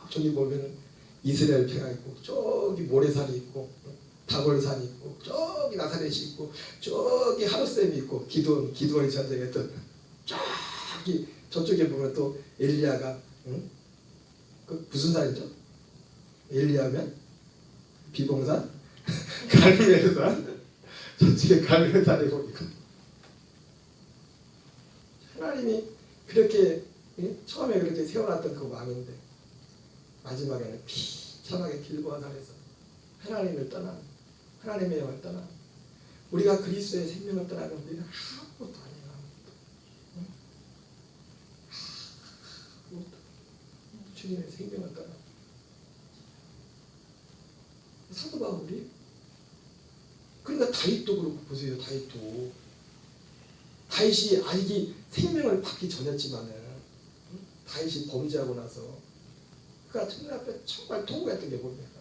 저기 보면은 이스라엘 평야 있고 저기 모래산이 있고 다골산이 있고 저기 나사렛이 있고 저기 하루셈이 있고 기드온이 전쟁했던 저기 저쪽에 보면 또 엘리야가 그 무슨 산이죠? 엘리야면 비봉산? 갈멜산? 저쪽에 갈멜산에 보니까 하나님이 그렇게 처음에 그렇게 세워놨던 그 왕인데 마지막에는 비참하게 길보아 산에서 하나님을 떠나는 하나님의 영을 떠나는 우리가 그리스도의 생명을 떠나면 우리는 아무것도 아니에요. 아무것도 주님의 생명을 떠나는 사도 바울이 그러니까 다윗도 그렇고 보세요. 다윗이 아직 생명을 받기 전이었지만은 다윗이 범죄하고 나서 그가 천년 앞에 정말 통곡했던 게 뭡니까?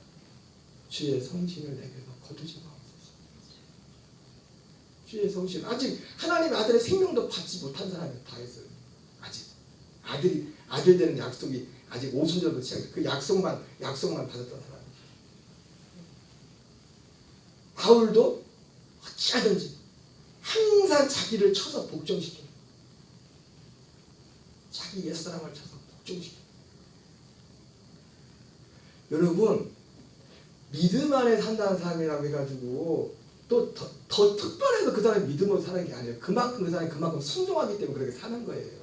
주의 성신을 내게서 거두지 마옵소서. 주의 성신 아직 하나님의 아들의 생명도 받지 못한 사람이 다윗은 아직 아들 되는 약속이 아직 오순절도 취하게 그 약속만 받았던 사람이죠. 바울도 어찌하든지 항상 자기를 쳐서 복종시키는 자기 옛사람을 쳐서 복종시키는 여러분 믿음 안에 산다는 사람이라고 해가지고 또 더 특별해서 그 사람이 믿음으로 사는 게 아니에요. 그만큼 그 사람이 그만큼 순종하기 때문에 그렇게 사는 거예요.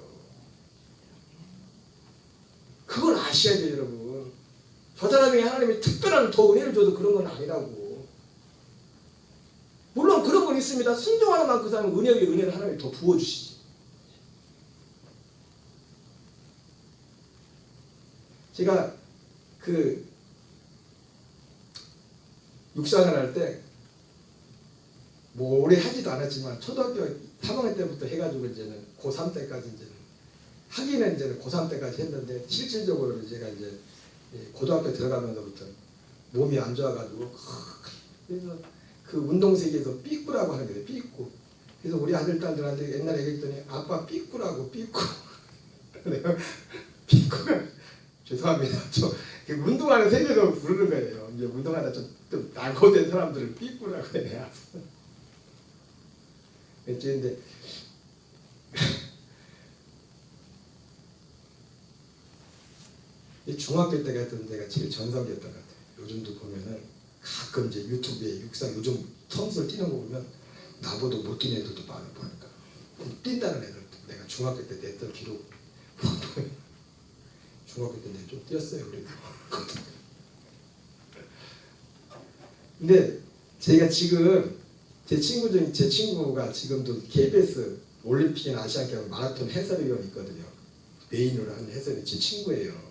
그걸 아셔야 돼요. 여러분 저 사람이 하나님이 특별한 더 은혜를 줘서 그런 건 아니라고. 물론 그런 건 있습니다. 순종하는 만큼 그 사람은 은혜 위에 은혜를 하나님이 더 부어주시지. 제가 그 육상을 할 때 뭐 오래 하지도 않았지만 초등학교 3학년 때부터 해가지고 이제는 고3 때까지 이제는 하기는 이제는 고3 때까지 했는데 실질적으로 제가 이제 고등학교 들어가면서부터 몸이 안 좋아가지고 그래서 그 운동세계에서 삐꾸라고 하는 게 삐꾸 그래서 우리 아들 딸들한테 옛날에 얘기했더니 아빠 삐꾸라고 삐꾸. 내가 삐꾸가 죄송합니다. 저 운동하는 세계로 부르는 거예요. 이제 운동하다 좀 낙오된 사람들을 삐꾸라고 해야. 근데 중학교 때가 했던 데가 제일 전성기였던 것 같아요. 요즘도 보면은 가끔 이제 유튜브에 육상 요즘 선수를 뛰는 거 보면 나보다 못 뛰는 애들도 많아 보니까 뛴다는 애들 내가 중학교 때 냈던 기록 중학교 때 내가 좀 뛰었어요 그래도. 근데 제가 지금 제 친구가 지금도 KBS 올림픽이나 아시안게임 마라톤 해설위원 있거든요. 메인으로 하는 해설이 제 친구예요.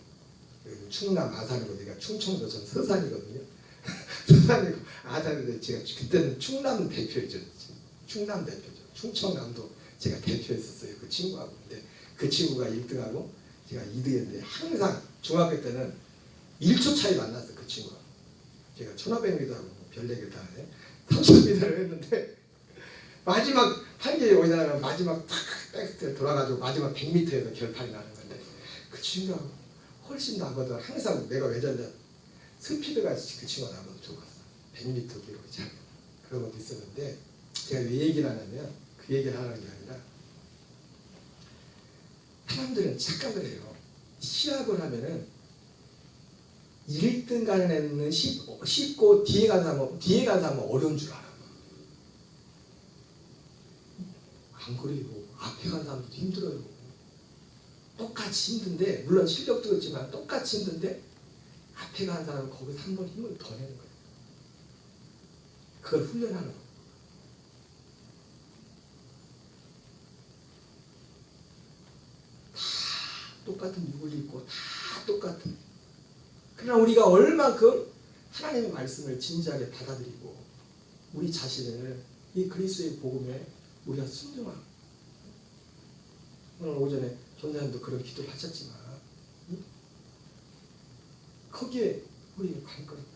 충남 아산이고 내가 충청도 전 서산이거든요. 서산이고 아산인데 제가 그때는 충남 대표죠. 충남 대표죠. 충청남도 제가 대표했었어요. 그 친구하고. 근데 그 친구가 1등하고 제가 2등했는데 항상 중학교 때는 1초 차이 만났어 그 친구가. 제가 1500m하고 별내기를 다 해. 30m를 했는데 마지막 8개에 오이다가 마지막 탁 백스텝 돌아가지고 마지막 100m에서 결판이 나는 건데 그 친구가 훨씬 나보다 항상 내가 왜 잘냐 스피드가 그 친구가 나보다 좋았어. 100m 기록이 잘 그런 것도 있었는데 제가 왜 얘기를 하냐면 그 얘기를 하는 게 아니라 사람들은 착각을 해요. 시합을 하면은 1등 가는 애는 쉽고 뒤에 가서 하면 어려운 줄 알아. 안 그래요. 앞에 간 사람도 힘들어요. 똑같이 힘든데 물론 실력도 그렇지만 똑같이 힘든데 앞에 간 사람은 거기서 한 번 힘을 더 내는 거예요. 그걸 훈련하는 거예요. 다 똑같은 육을 입고 다 똑같은. 그러나 우리가 얼만큼 하나님의 말씀을 진지하게 받아들이고 우리 자신을 이 그리스도의 복음에 우리가 순종하고 오늘 오전에 전사님도 그런 기도를 하셨지만 거기에 우리가 관건이다.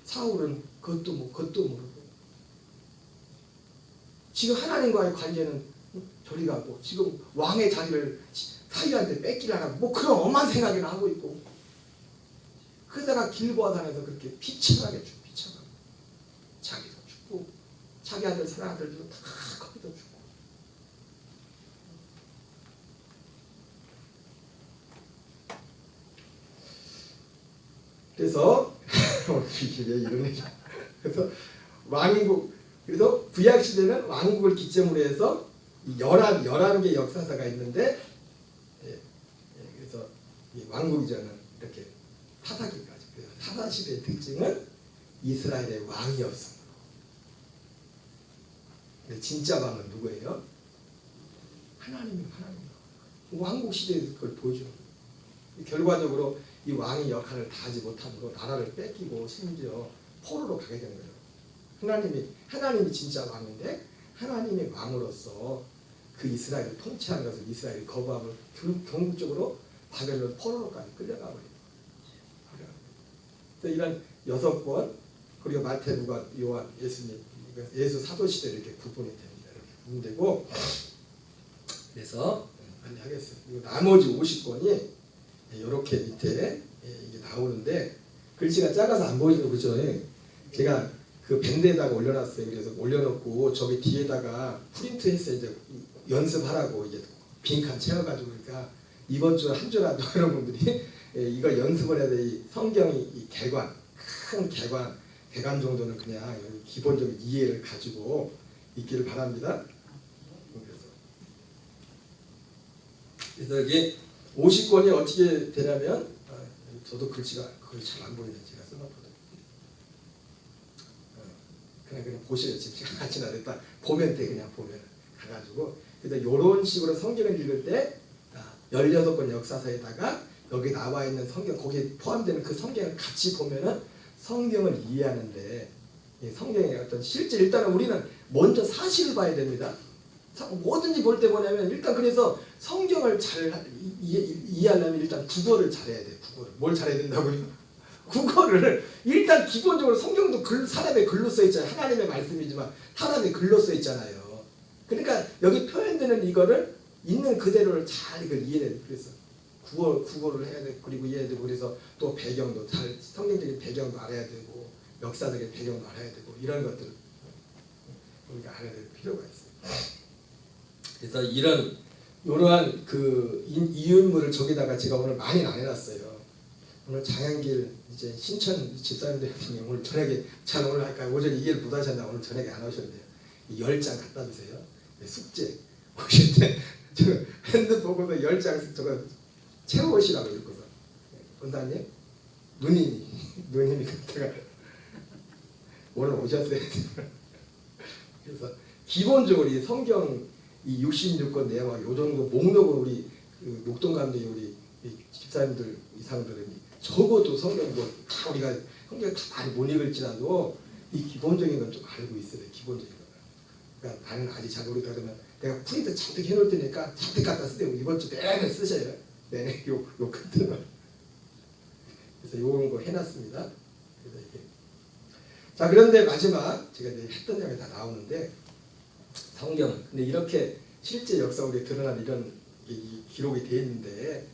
사울은 그것도 모르고 지금 하나님과의 관계는 저리 가고 지금 왕의 자리를 사위한테 뺏기려고 뭐 그런 엄한 생각이나 하고 있고 그러다가 길보아산에서 그렇게 비참하게 비참하게 자기도 죽고 자기 아들 사랑아들도 다 거기도 죽고 그래서 이게 이런 얘기 그래서 왕국 그래서 구약 시대는 왕국을 기점으로 해서 11개 역사사가 있는데 그래서 이 왕국 이전은 이렇게 사사기까지 그래서 사사시대의 특징은 이스라엘의 왕이 없습니다. 근데 진짜 왕은 누구예요? 하나님이 왕국 시대에서 그걸 보여주는 거예요. 결과적으로 이 왕의 역할을 다 하지 못함으로 나라를 뺏기고 심지어 포로로 가게 된 거예요. 하나님이 진짜 왕인데 하나님의 왕으로서 그 이스라엘을 통치하는 것을 이스라엘이 거부함을 궁극적으로 바벨론 포로로까지 끌려가 버려요. 이런 6권 그리고 마태, 누가, 요한, 예수님 예수 사도 시대 이렇게 구분이 됩니다. 이렇게 구분되고 그래서 빨리 하겠습니다. 나머지 50권이 이렇게 밑에 이게 나오는데 글씨가 작아서 안 보이죠, 그죠? 제가 그 밴드에다가 올려놨어요. 그래서 올려놓고 저기 뒤에다가 프린트해서 이제 연습하라고 이제 빈칸 채워가지고 그러니까 이번 주 한 주라도 여러분들이 이거 연습을 해야 돼. 이 성경이 이 개관 큰 개관 정도는 그냥 기본적인 이해를 가지고 있기를 바랍니다. 그래서 여기 50권이 어떻게 되냐면 저도 글씨가 거의 잘 안 보이네. 제가 써놨거든요. 그냥 보시면 지금 제가 같이 나랬다 보면 돼. 그냥 보면 가가지고 그래서 이런 식으로 성경을 읽을 때 16권 역사서에다가 여기 나와 있는 성경 거기에 포함되는 그 성경을 같이 보면은 성경을 이해하는데 성경의 어떤 실제 일단은 우리는 먼저 사실을 봐야 됩니다. 뭐든지 볼 때 뭐냐면 일단 그래서 성경을 잘 이해하려면 일단 국어를 잘해야 돼요. 국어를 뭘 잘해야 된다고요? 국어를 일단 기본적으로 성경도 사람의 글로 써 있잖아요. 하나님의 말씀이지만 사람의 글로 써 있잖아요. 그러니까 여기 표현되는 이거를 있는 그대로를 잘 이걸 이해해야 돼. 그래서 국어를 해야 돼. 그리고 이해해야 되고 그래서 또 배경도 잘 성경적인 배경도 알아야 되고 역사적인 배경도 알아야 되고 이런 것들 우리가 알아야 될 필요가 있어요. 그래서 이러한 그 이윤물을 저기다가 제가 오늘 많이 안 해놨어요. 오늘 장현길 이제 신천 집사님들 오늘 저녁에 잘 오늘 할까 오전에 이해를 못 하셨나 오늘 저녁에 안 오셨네요. 10장 갖다 주세요. 숙제 오실 때 저 핸드폰 보고서 10장 저거 채워오시라고 읽고서 본사님 누님이 그때가 오늘 오셨어요. 그래서 기본적으로 이 성경 이 66권 내용과 요 정도 목록을 우리 그 녹동감리 우리 집사님들 이상들은 적어도 성경 다 우리가 성경 다 많이 못 읽을지라도 이 기본적인 건 좀 알고 있어야 돼. 기본적인 거. 그러니까 나는 아직 잘 모르겠다 그러면 내가 프린트 잔뜩 해놓을 테니까 잔뜩 갖다 쓰세요. 이번 주 내내 쓰셔요. 내내 요 끝에만. 그래서 요런 거 해놨습니다. 그래서 이게 자 그런데 마지막 제가 이제 했던 이야기 다 나오는데 성경 근데 이렇게 실제 역사 우리에 드러난 이런 이 기록이 되어 있는데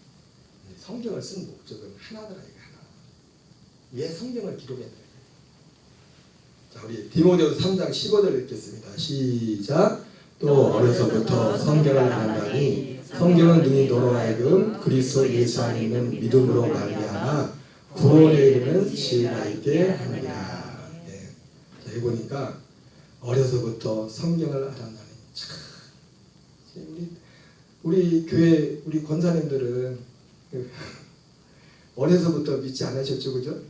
성경을 쓴 목적은 하나더라 이게 하나. 왜 성경을 기록해야 돼? 자 우리 디모데후서 3장 15절 읽겠습니다. 시작. 또 어려서부터 성경을 알았나니 성경은 능히 너로 하여금 그리스도 예수 안에 있는 믿음으로 말미암아 구원에 이르는 지혜가 있게 하느니라. 네. 자 여기 보니까 어려서부터 성경을 알았나니 참 우리 교회 우리 권사님들은 어려서부터 믿지 않으셨죠, 그죠?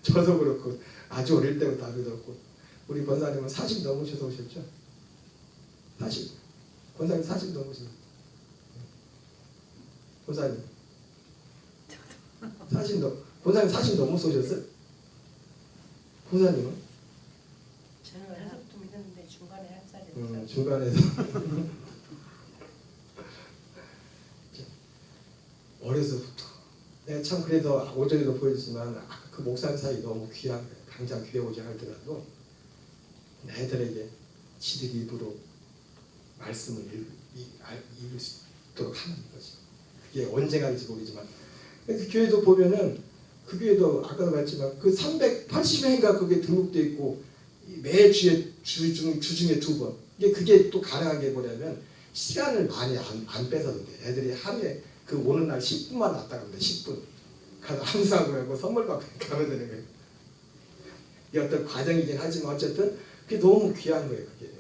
저도 그렇고 아주 어릴 때부터 아주 그렇고 우리 권사님은 40 넘으셔서 오셨죠? 40 권사님 40 넘으시죠? 권사님 40 넘어서 오셨어요? 권사님은? 저는 한국도 믿었는데 중간에 한 살이 중간에서 어려서부터 내가 참 그래서 오전에도 보여줬지만 그 목사님 사이 너무 귀한 거예요. 당장 교회 오지 않더라도 애들에게 지들 입으로 말씀을 읽을 수 있도록 하는 거지. 그게 언제 갈지 모르지만 그 교회도 보면은 그 교회도 아까도 말했지만 그 380명인가 그게 등록돼 있고 매 주에 주 중에 2번 그게 또 가능한 게 뭐냐면 시간을 많이 안 뺏어도 돼. 애들이 하루에 그 오는 날 10분만 왔다 가면 돼. 10분 가서 항상 하고 선물 받고 가면 되는 거예요. 이게 어떤 과정이긴 하지만 어쨌든 그게 너무 귀한 거예요. 그게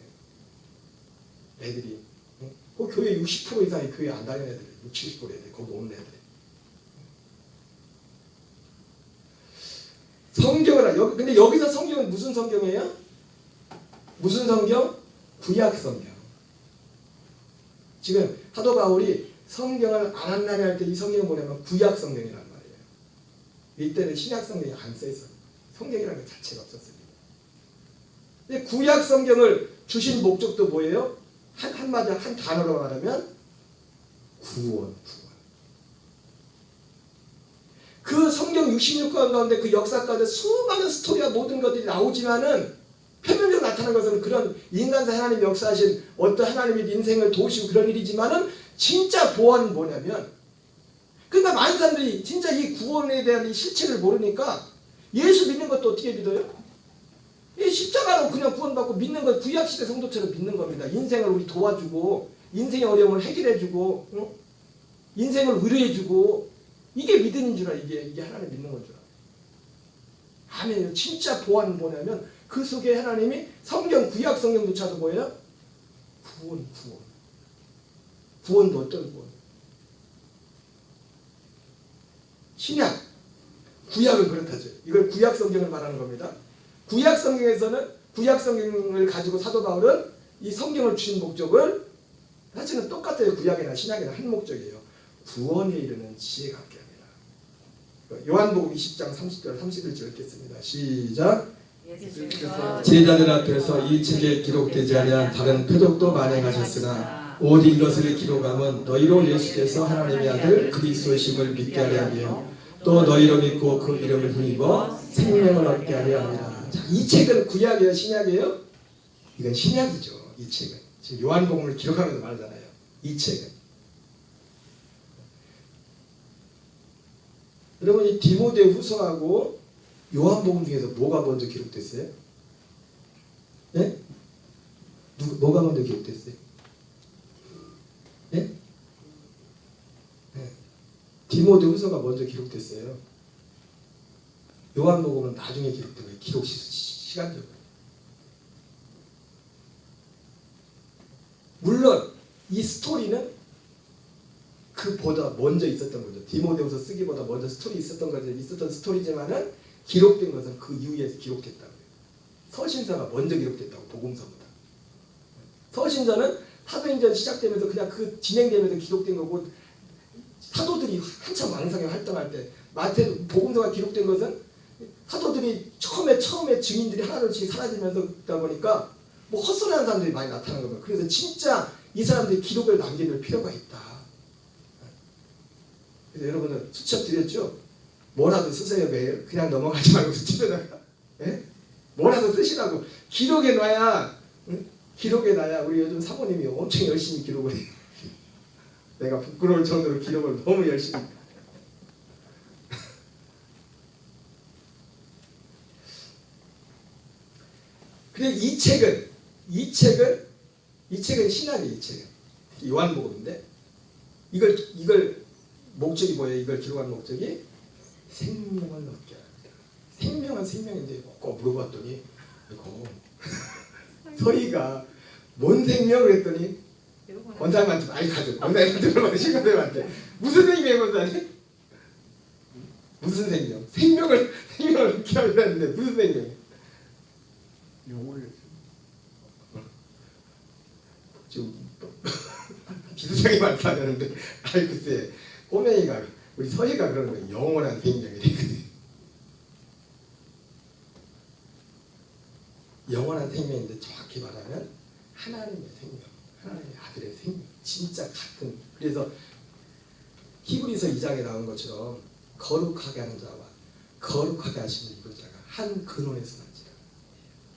애들이 그 교회 60% 이상이 교회 안 다니는 애들 60, 70% 애들 거기 오는 애들 성경을 근데 여기서 성경은 무슨 성경이에요? 무슨 성경? 구약 성경. 지금 사도 바울이 성경을 알았나니 할 때 이 성경은 뭐냐면 구약 성경이란 말이에요. 이때는 신약 성경이 안 써있어요. 성경이라는 것 자체가 없었습니다. 근데 구약 성경을 주신 목적도 뭐예요? 한마디 한 단어로 말하면 구원. 그 성경 66권 가운데 그 역사 가운데 수많은 스토리와 모든 것들이 나오지만은 표면적으로 나타나는 것은 그런 인간사 하나님 역사하신 어떤 하나님의 인생을 도우시고 그런 일이지만은 진짜 보안은 뭐냐면 그러니까 많은 사람들이 진짜 이 구원에 대한 이 실체를 모르니까 예수 믿는 것도 어떻게 믿어요? 이 십자가로 그냥 구원받고 믿는 건 구약시대 성도처럼 믿는 겁니다. 인생을 우리 도와주고 인생의 어려움을 해결해주고 인생을 의뢰해주고 이게 믿음인 줄 알아. 이게 하나님 믿는 건 줄 알아. 아멘. 진짜 보안은 뭐냐면 그 속에 하나님이 성경 구약 성경조차도 뭐예요? 구원. 구원도 어떤 구원? 신약, 구약은 그렇다죠. 이걸 구약 성경을 말하는 겁니다. 구약 성경에서는 구약 성경을 가지고 사도 바울은 이 성경을 주신 목적을 사실은 똑같아요. 구약이나 신약이나 한 목적이에요. 구원에 이르는 지혜가 있게 합니다. 요한복음 20장 30절 31절 읽겠습니다. 시작. 제자들 앞에서 이 책에 기록되지 아니한 다른 표적도 만행하셨으나 오직 이것을 기록함은 너희로 예수께서 하나님의 아들 그리스도이심을 믿게 하려 하며 또 너희로 믿고 그 이름을 힘입어 생명을 얻게 하려 합니다. 자, 이 책은 구약이에요, 신약이에요? 이건 신약이죠. 이 책은 지금 요한복음을 기록하면서 말하잖아요. 이 책은 여러분 이 디모데후서하고 요한복음 중에서 뭐가 먼저 기록됐어요? 네? 뭐가 먼저 기록됐어요? 네? 네. 디모데후서가 먼저 기록됐어요. 요한복음은 나중에 기록된 거예요. 기록 시간적으로. 물론 이 스토리는 그보다 먼저 있었던 거죠. 디모데후서 쓰기보다 먼저 있었던 스토리지만은 기록된 것은 그 이후에 기록됐다고요. 서신서가 먼저 기록됐다고, 복음서보다. 서신서는 사도행전 시작되면서 그냥 그 진행되면서 기록된 거고, 사도들이 한참 왕성하게 활동할 때, 복음서가 기록된 것은 사도들이 처음에 증인들이 하나둘씩 사라지면서 있다 보니까 뭐 헛소리하는 사람들이 많이 나타난 겁니다. 그래서 진짜 이 사람들이 기록을 남길 필요가 있다. 그래서 여러분은 수첩 드렸죠? 뭐라도 쓰세요. 매일 그냥 넘어가지 말고 수첩에다가 뭐라도 쓰시라고. 기록해 놔야 우리 요즘 사모님이 엄청 열심히 기록을 해요. 내가 부끄러울 정도로 기록을 너무 열심히. 근데 이 책은 신약이에요. 이 책은 요한복음인데 이걸 목적이 뭐예요? 이걸 기록한 목적이 생명을 얻게 합니다. 생명은 생명인데 꼭 물어봤더니 이거 서희가 뭔 생명을 했더니 원장님한테 많이 가죠. 원장님한테 물어봤더니 신관님한테 무슨 생명을 원장님? 무슨 생명? 생명을 얻게 하려는데 무슨 생명? 영혼을 지금 비수장이 말하는데 아이 글쎄 꼬맹이가 우리 서희가 그러는 거예요. 영원한 생명이래. 영원한 생명인데 정확히 말하면 하나님의 생명, 하나님의 아들의 생명, 진짜 같은. 그래서 히브리서 2장에 나온 것처럼 거룩하게 하는 자와 거룩하게 하시는 이거자가 한 근원에서 난지라.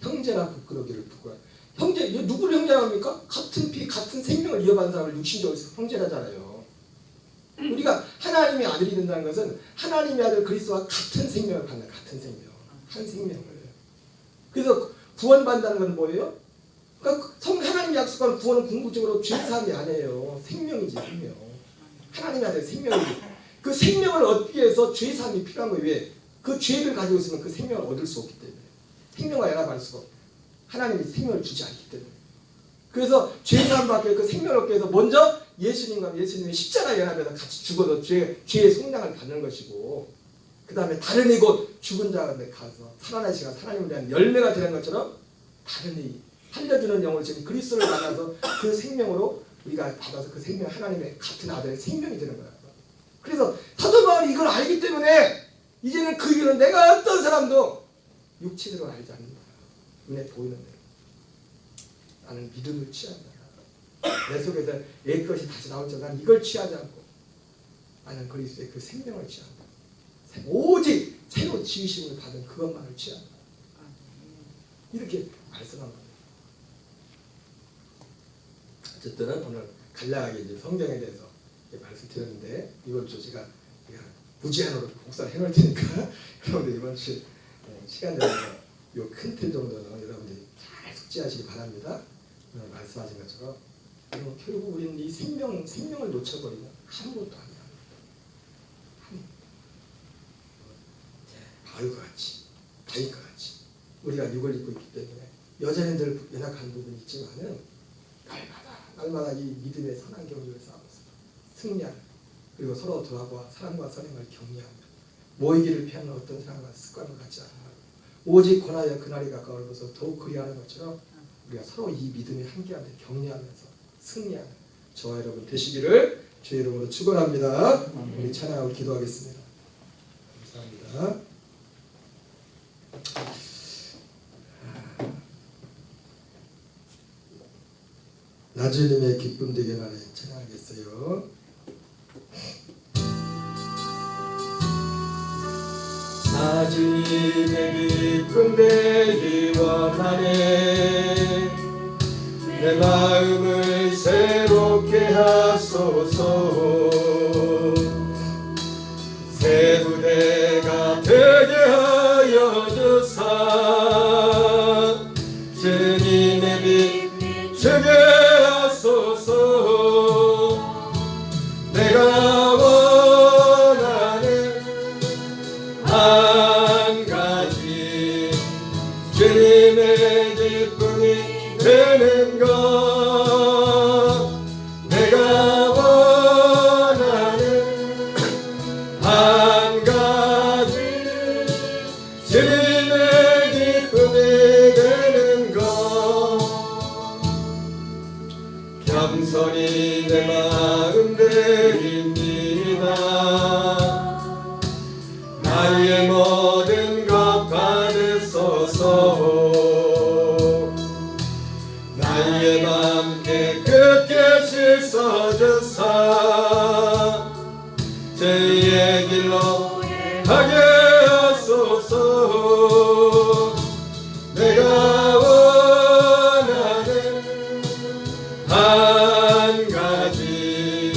형제나 부끄러기를 부끄러. 형제, 누구를 형제라고 합니까? 같은 피, 같은 생명을 이어받은 사람을 육신적으로 형제라잖아요. 우리가 하나님의 아들이 된다는 것은 하나님의 아들 그리스도와 같은 생명을 갖는, 같은 생명, 한 생명을. 그래서 구원받는다는 건 뭐예요? 그러니까 하나님이 약속한 구원은 궁극적으로 죄사함이 아니에요. 생명이지, 생명. 하나님의 아들 생명이지. 그 생명을 얻기 위해서 죄사함이 필요한 거예요. 왜? 그 죄를 가지고 있으면 그 생명을 얻을 수 없기 때문에. 생명과 연합할 수가 없고 하나님이 생명을 주지 않기 때문에. 그래서 죄사함 받기 위해 그 생명을 얻기 위해서 먼저 예수님의 십자가에 연합해서 같이 죽어서 죄의 속량을 받는 것이고, 그 다음에 다른 이곳 죽은 자한테 가서 살아나시가 하나님에 대한 열매가 되는 것처럼 다른 이 살려주는 영을 지금 그리스도를 만나서 그 생명으로 우리가 받아서 그 생명, 하나님의 같은 아들의 생명이 되는 거야. 그래서 사도 바울이 이걸 알기 때문에 이제는 그 이유는 내가 어떤 사람도 육체대로 알지 않는다. 눈에 보이는 대로. 나는 믿음을 취한다. 내 속에서 내 것이 다시 나올지 난 이걸 취하지 않고 나는 그리스도의 그 생명을 취한다. 오직 새로 지으심을 받은 그것만을 취한다. 이렇게 말씀한 겁니다. 어쨌든 오늘 간략하게 이제 성경에 대해서 말씀드렸는데 이번 주 제가 무제한으로 복사를 해놓을 테니까 여러분들 이번 주 시간 내서 이 큰 틀 정도는 여러분들이 잘 숙지하시기 바랍니다. 오늘 말씀하신 것처럼 결국 우리는 이 생명을 놓쳐버리면 아무것도 아니야. 바울과 같이, 다윗과 같이 우리가 육을 입고 있기 때문에 여전히 늘 연약한 부분이 있지만은 날마다 이 믿음의 선한 경주를 싸우면서 승리하는, 그리고 서로 도와와 사랑과 선행을 격려하며 모이기를 피하는 어떤 사랑과 습관을 갖지 않아 오직 권하여 그날이 가까워져서 더욱 그리하는 것처럼 우리가 서로 이 믿음의 함께하는 데 격려하면서 승리하는 저와 여러분 되시기를 주의 이름으로 축원합니다. 우리 찬양하고 기도하겠습니다. 감사합니다. 나주님의 기쁨 되게 말해 찬양하겠어요. 주님의 기쁨 되기 원하네. 내 마음을 새롭게 하소서. 새 부대가 되게 하여 주사 주님의 빛 비추게 하소서. 내가 원하는 한 가지 주님의 기쁨이 되는 것. 내가 원하는 한 가지 주님의 기쁨이 되는 것. 겸손히 내 마음 드립니다. 나의 모든 것 받으소서. 나의 맘 깨끗게 씻어주사 주의 길로 가게 하소서. 내가 원하는 한 가지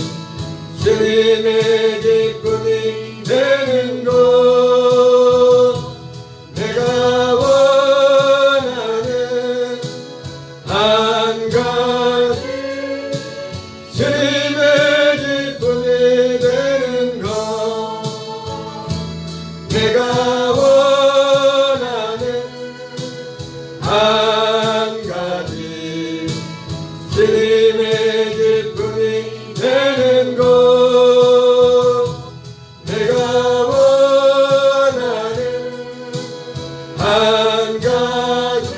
주님의 기쁨이 되는 것. 내가 원하는 한 가지 주님의 기쁨이 되는 것. 내가 원하는 한 가지 주님의 기쁨이 되는 것. 내가 원하는 한 가지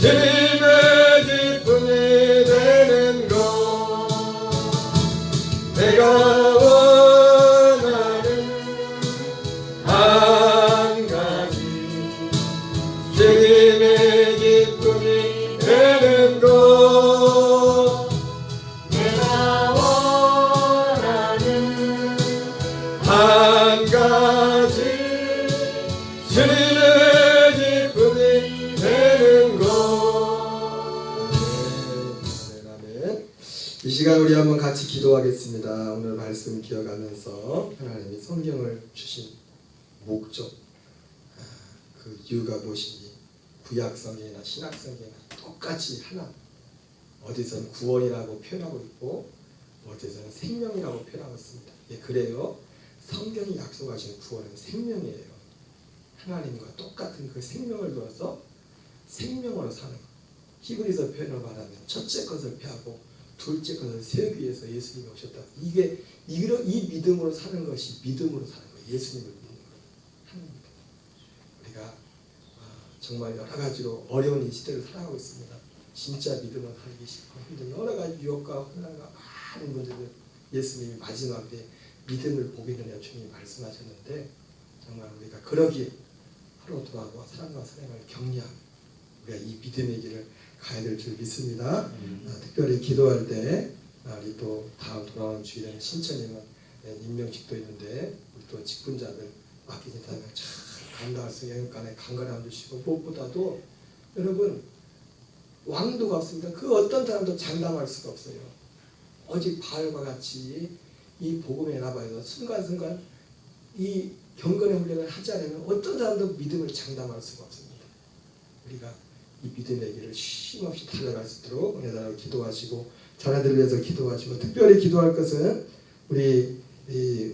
주님의 기쁨이 되는 것. 내가 원하는 한 가지 주님의 기쁨이 되는 것. 내가 원하는 한 가지 주님의 기쁨이 되는 것. 아멘. 이 시간 우리 한번 같이 기도하겠습니다. 오늘 말씀 기억하면서 하나님이 성경을 주신 목적, 그 이유가 무엇인지 구약 성경이나 신약 성경이나 똑같이 하나, 어디서는 구원이라고 표현하고 있고 어디서는 생명이라고 표현하고 있습니다. 예, 그래요. 성경이 약속하신 구원은 생명이에요. 하나님과 똑같은 그 생명을 두어서 생명으로 사는 것. 히브리서 표현을 말하면 첫째 것을 패하고 둘째 것을 세우기 위해서 예수님이 오셨다. 이 믿음으로 사는 것이 믿음으로 사는 거예요. 예수님을 믿는 거예요. 하나님입니다. 우리가 정말 여러 가지로 어려운 이 시대를 살아가고 있습니다. 진짜 믿음을 가지기 쉽고 힘든 여러 가지 유혹과 혼란과 많은 분들을 예수님이 마지막 때 믿음을 보기는 주님이 말씀하셨는데, 정말 우리가 그러기에 하루 돌아와 사랑과 사랑을 격려하고 우리가 이 믿음의 길을 가야 될 줄 믿습니다. 특별히 기도할 때 우리 또 다음 돌아오는 주일에는 신천이면 임명식도 있는데 우리 또 직분자들 맡기신다면 참 감당할 수 있는 영육간에 강건함 주시고, 무엇보다도 여러분 왕도가 없습니다. 그 어떤 사람도 장담할 수가 없어요. 오직 바알과 같이 이 복음의 나라에서 순간순간 이 경건의 훈련을 하지 않으면 어떤 사람도 믿음을 장담할 수가 없습니다. 우리가 이 믿음의 길을 쉼없이 달려갈 수 있도록 은혜로 기도하시고 자녀들을 위해서 기도하시고, 특별히 기도할 것은 우리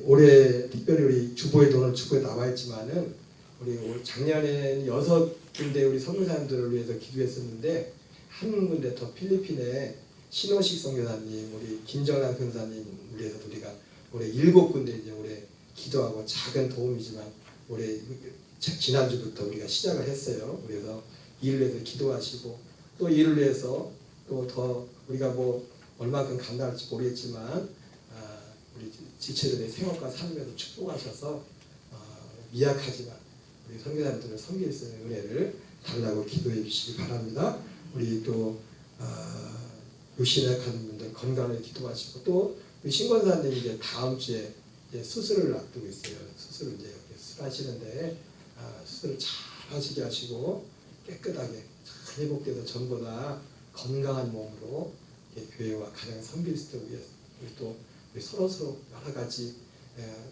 올해 특별히 우리 주보에도 오늘 주보에 나와 있지만은 우리 올 작년에는 6군데 우리 선교사님들을 위해서 기도했었는데 한 군데 더 필리핀에 신호식 선교사님, 우리 김정남 선사님 위해서 우리가 올해 7군데 이제 올해 기도하고 작은 도움이지만 올해 지난주부터 우리가 시작을 했어요. 그래서 이를 위해서 기도하시고 또 이를 위해서 또 더 우리가 뭐 얼마큼 감당할지 모르겠지만 우리 지체들의 생업과 삶에도 축복하셔서 미약하지만 우리 선교사님들을 섬길 수 있는 은혜를 달라고 기도해 주시기 바랍니다. 우리 또 요신에 가는 분들 건강을 기도하시고, 또 우리 신권사님 이제 다음 주에 수술을 앞두고 있어요. 수술을 이제 수술하시는데 수술을 잘 하시게 하시고 깨끗하게 잘 회복돼서 전보다 건강한 몸으로 교회와 가정 섬길 수 있도록 위해서 우리 또 서로 여러 가지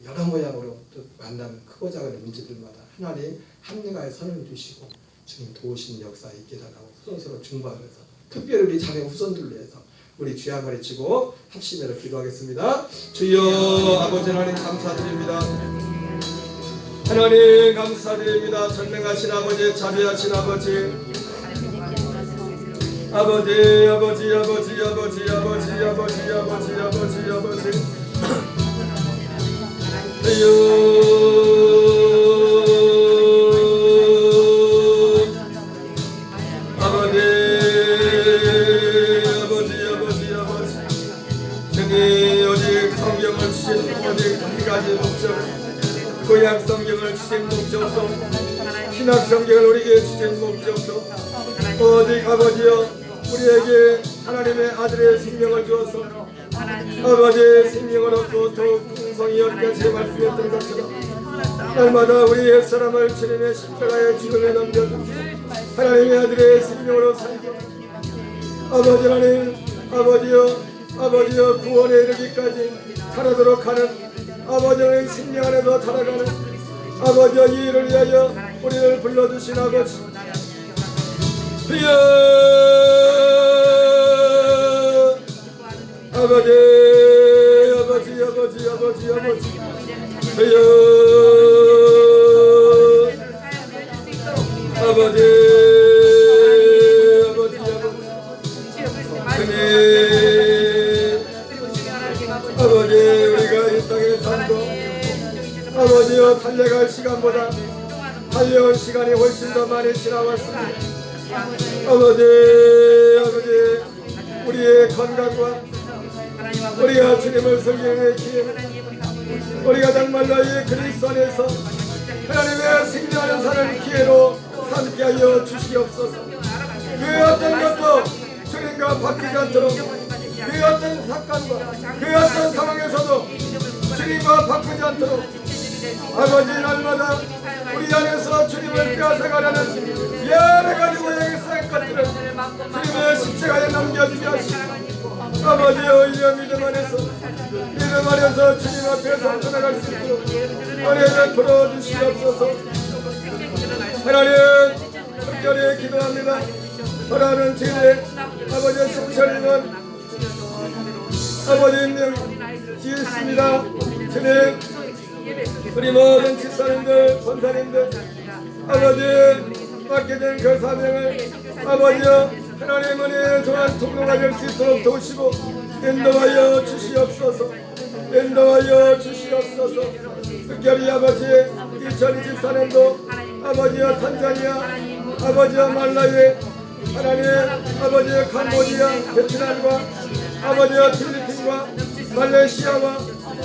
여러 모양으로 또 만나는 크고 작은 문제들마다 하나님 합력하여 선을 주시고 주님 도우시는 역사 있게 달라고 서로 중보하면서 특별히 우리 자녀 후손들을 위해서 우리 주여 한번 외치고 합심해서 기도하겠습니다. 주여 아버지 하나님 감사드립니다. 하나님 감사드립니다. 전능하신 아버지, 자비하신 아버지, 아버지 주님 오직 성경을 주신 오직 한 가지 목적, 구약 성경을 주신 목적도 신약 성경을 우리에게 주신 목적도 오직 아버지여 우리에게 하나님의 아들의 생명을 주어서 아버지의 생명을 얻고 더욱 풍성히 얻게 제 말씀했던 것처럼 날마다 우리 옛사람을 주님의 십자가의 죽음에 넘겨주고 하나님의 아들의 생명으로 살고 아버지 하나님 아버지여 구원에 이르기까지 살아도록 하는 아버지 하나님 생명 안에서 살아가는 아버지여 이 일을 위하여 우리를 불러주신 아버지 주여 아버지 주여 아버지 아버지 우리가 이 땅에 살고 아버지여 달려갈 시간보다 달려온 시간이 훨씬 더 많이 지나왔습니다. 아버지 우리의 건강과 우리가 주님을 섬기는 기회 우리가 정말로 이 그리스도 안에서 하나님의 생명하는 사는 기회로 삼게 하여 주시옵소서. 그 어떤 것도 주님과 바뀌지 않도록 그 어떤 사건과 그 어떤 상황에서도 주님과 바꾸지 않도록 아버지 날마다 우리 안에서 주님을 빼앗아가려는 여러 가지 모양의 쌓인 것들을 주님의 십자가에 넘겨주게 하시고 아버지여 이 믿음 안에서 주님 앞에서 떠나갈 수 있도록 은혜를 풀어주시옵소서. 하나님 특별히 기도합니다. 사랑하는 주님의 아버지 승철이는 아버지 명 지었습니다. 주님 우리 모든 집사님들 권사님들 아버지 맡게 된 그 사명을 아버지여 하나님 은혜의 좋은 통로가 될 수 있도록 도우시고 인도하여 주시옵소서. 특별히 아버지 2024년도 아버지여 탄자니아 아버지여 말라위 하나님 아버지여 캄보디아 베트남과 아버지여 필리핀과 말레이시아와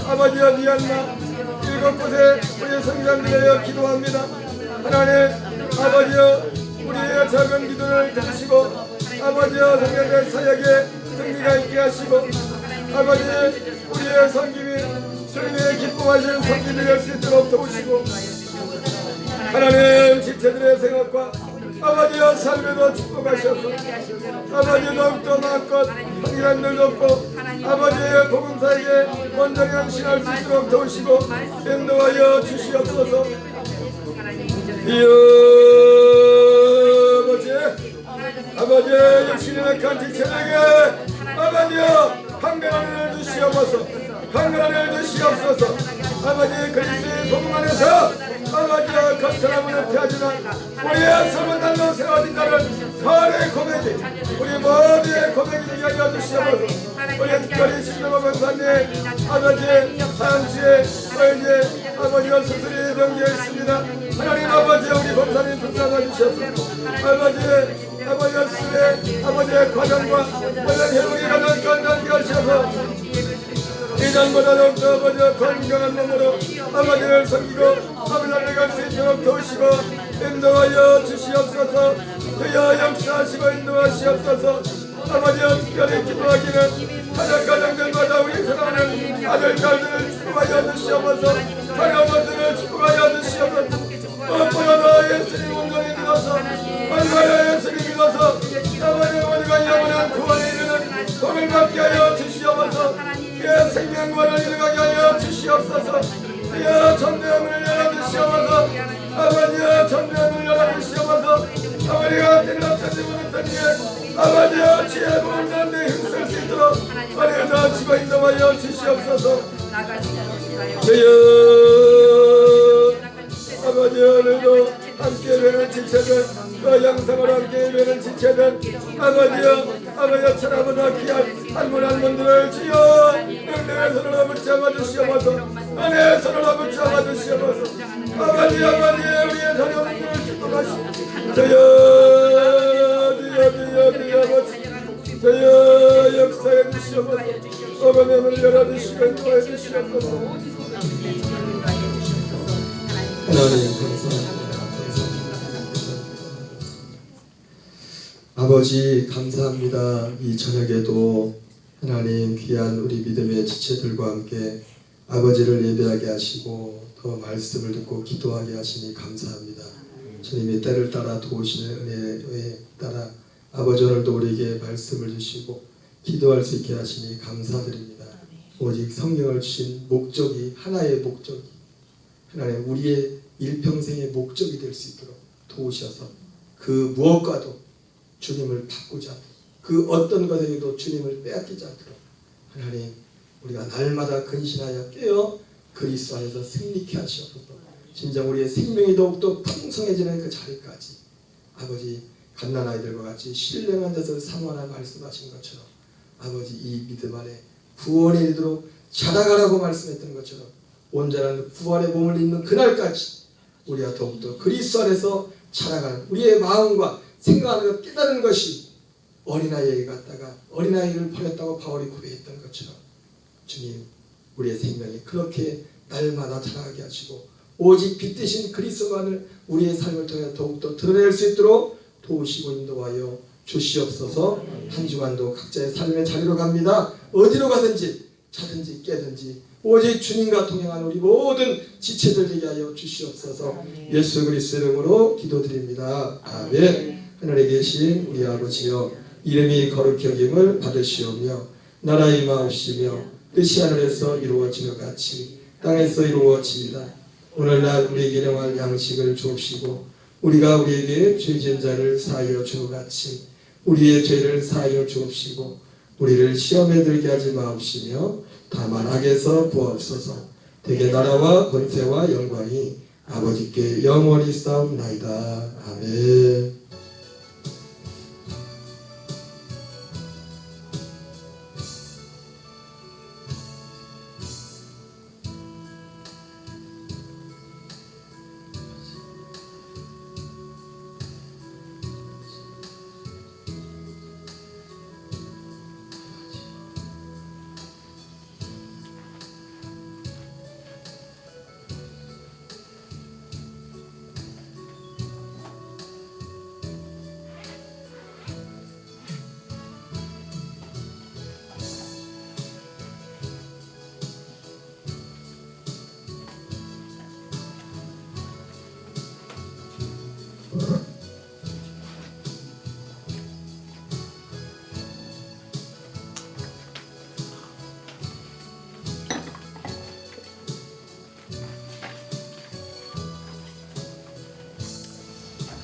아버지여 미얀마 7곳에 우리 성장들에여 기도합니다. 하나님 아버지여 우리의 작은 기도를 들으시고 아버지여 성경의 사역에 승리가 있게 하시고 아버지 우리의 섬김이 주님의 기뻐하시는 섬김이 될 수 있도록 도우시고 하나님 지체들의 생각과 아버지여 삶에도 축복하셔서 아버지 더욱더 마음껏 한일한 늘 돕고 아버지의 복음사에게 온전히 헌신할 수 있도록 도우시고 인도하여 주시옵소서. 아버지 육신의 간 지체에게 아버지여 강건한 은혜를 주시옵소서. 아버지 그리스도의 복음 안에서 아버지여 거스름은 피하지만 우리의 삶은 날로 세워진 자를 발의 고백이 우리 모두의 고백이 되게 하여 주시옵소서. 우리 특별히 신동호 권사님 아버지 사연지에 저희의 아버지와 수술이 병되어 있습니다. 하나님 아버지 우리 권사님 불쌍하 주시옵소서. 아버지의 수술에 아버지의 과정과 모든 회복이 가는 건강하게 하셔서 이전보다 더욱더 아버지와 건강한 몸으로 아버지를 섬기고 아버지를 갈 수 있도록 도우시고 인도하여 주시옵소서. 그여 역사하시고 인도하시옵소서. 아버지여 특별히 기도하기는 가정 가정들마다 우리 사랑하는 아들 딸들을 축복하여 주시옵소서. 자녀들을 축복하여 주시옵소서. 무엇보다도 예수님 온전히 믿어서 얼마나 예수님 믿어서 아버지 어머니가 영원한 구원에 이르는 복을 받게 하여 주시옵소서. 예 생명권을 이루게 하여 주시옵소서. 예 전대문을 열어주시옵소서. 아버지여 전대문을 열어주시옵소서. 아버지가 때렸든지 못했든지 아버지여 지혜 모든 데 힘쓸 수 있도록 아버지가 지고 인도하여 주시옵소서. 주여 아버지 오늘도 함께 되는 지체들 그 영상을 함께 되는 지체들 아버지여 천하보다 귀한 할머니 할머니들을 주여 은혜의 손으로 붙잡아 주시옵소서. 은혜의 손으로 붙잡아 주시옵소서. 아버지 우리의 자녀분들을 축복하시옵소서. 주여 아버지 주여 역사해 주시옵소서. 어머니 문을 열어주시고 인도해 주시옵소서. 하나님 감사합니다. 아버지 감사합니다. 이 저녁에도 하나님 귀한 우리 믿음의 지체들과 함께 아버지를 예배하게 하시고 더 말씀을 듣고 기도하게 하시니 감사합니다. 주님이 때를 따라 도우시는 은혜에 따라 아버지 오늘도 우리에게 말씀을 주시고 기도할 수 있게 하시니 감사드립니다. 오직 성령을 주신 목적이 하나의 목적이 하나님 우리의 일평생의 목적이 될 수 있도록 도우셔서 그 무엇과도 주님을 바꾸지 않도록 그 어떤 것에게도 주님을 빼앗기지 않도록 하나님 우리가 날마다 근신하여 깨어 그리스도 안에서 승리케 하시옵소서. 진정 우리의 생명이 더욱더 풍성해지는 그 자리까지 아버지 갓난아이들과 같이 신령한 자세를 삼아라 말씀하신 것처럼 아버지 이 믿음 안에 구원에 이르도록 자라가라고 말씀했던 것처럼 온전한 구원의 몸을 입는 그날까지 우리가 더욱더 그리스도 안에서 자라가는 우리의 마음과 생각하는 깨달은 것이 어린아이에게 갔다가 어린아이를 버렸다고 바울이 고백했던 것처럼 주님 우리의 생명이 그렇게 날마다 자라게 하시고 오직 빛되신 그리스도만을 우리의 삶을 통해 더욱더 드러낼 수 있도록 도우시고 인도하여 주시옵소서. 한 주간도 각자의 삶의 자리로 갑니다. 어디로 가든지 자든지 깨든지 오직 주님과 동행하는 우리 모든 지체들 되게 하여 주시옵소서. 예수 그리스도 이름으로 기도드립니다. 아멘. 하늘에 계신 우리 아버지여 이름이 거룩히 여김을 받으시오며 나라 임하옵시며 뜻이 하늘에서 이루어진 것 같이 땅에서 이루어집니다. 오늘날 우리에게 일용할 양식을 주옵시고 우리가 우리에게 죄진 자를 사하여 준 것 같이 우리의 죄를 사하여 주옵시고 우리를 시험에 들게 하지 마옵시며 다만 악에서 구하옵소서. 대개 나라와 권세와 영광이 아버지께 영원히 싸움나이다. 아멘.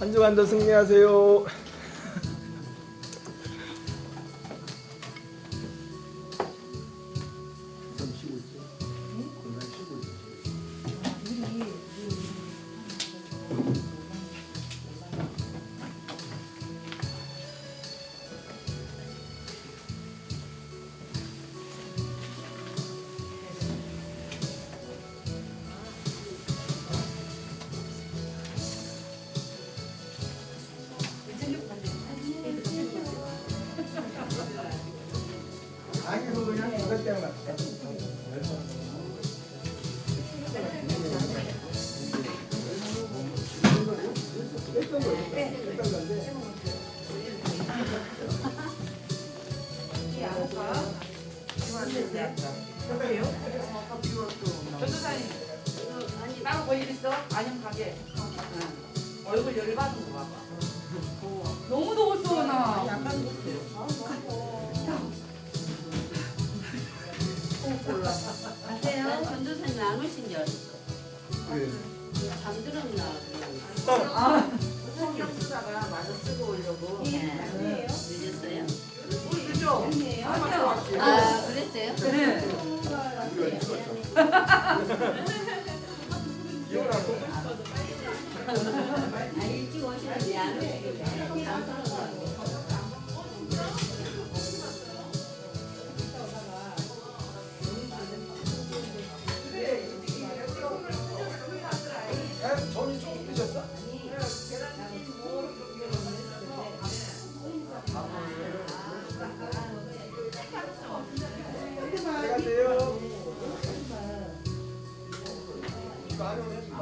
한 주간도 승리하세요. 좀 쉬고 있죠. 그날 쉬고 있죠. 이제 전도사님 아니 따로 볼일 있어? 아니면 가게. 응. 얼굴 열이 받은 거 봐봐. 너무 더웠어 나. 약간 아세요? 전도사님 안 오신 줄 알았어. 잠들었나? 아 신경 쓰다가 마저 쓰고 오려고. 네. 늦었어요? 그죠? 아, 그랬어요? 그래. 아, 일찍 오시는데 안 오시길래 잠들어서. 전이 조금 드셨어? 들어가세요. 이거 안 오네.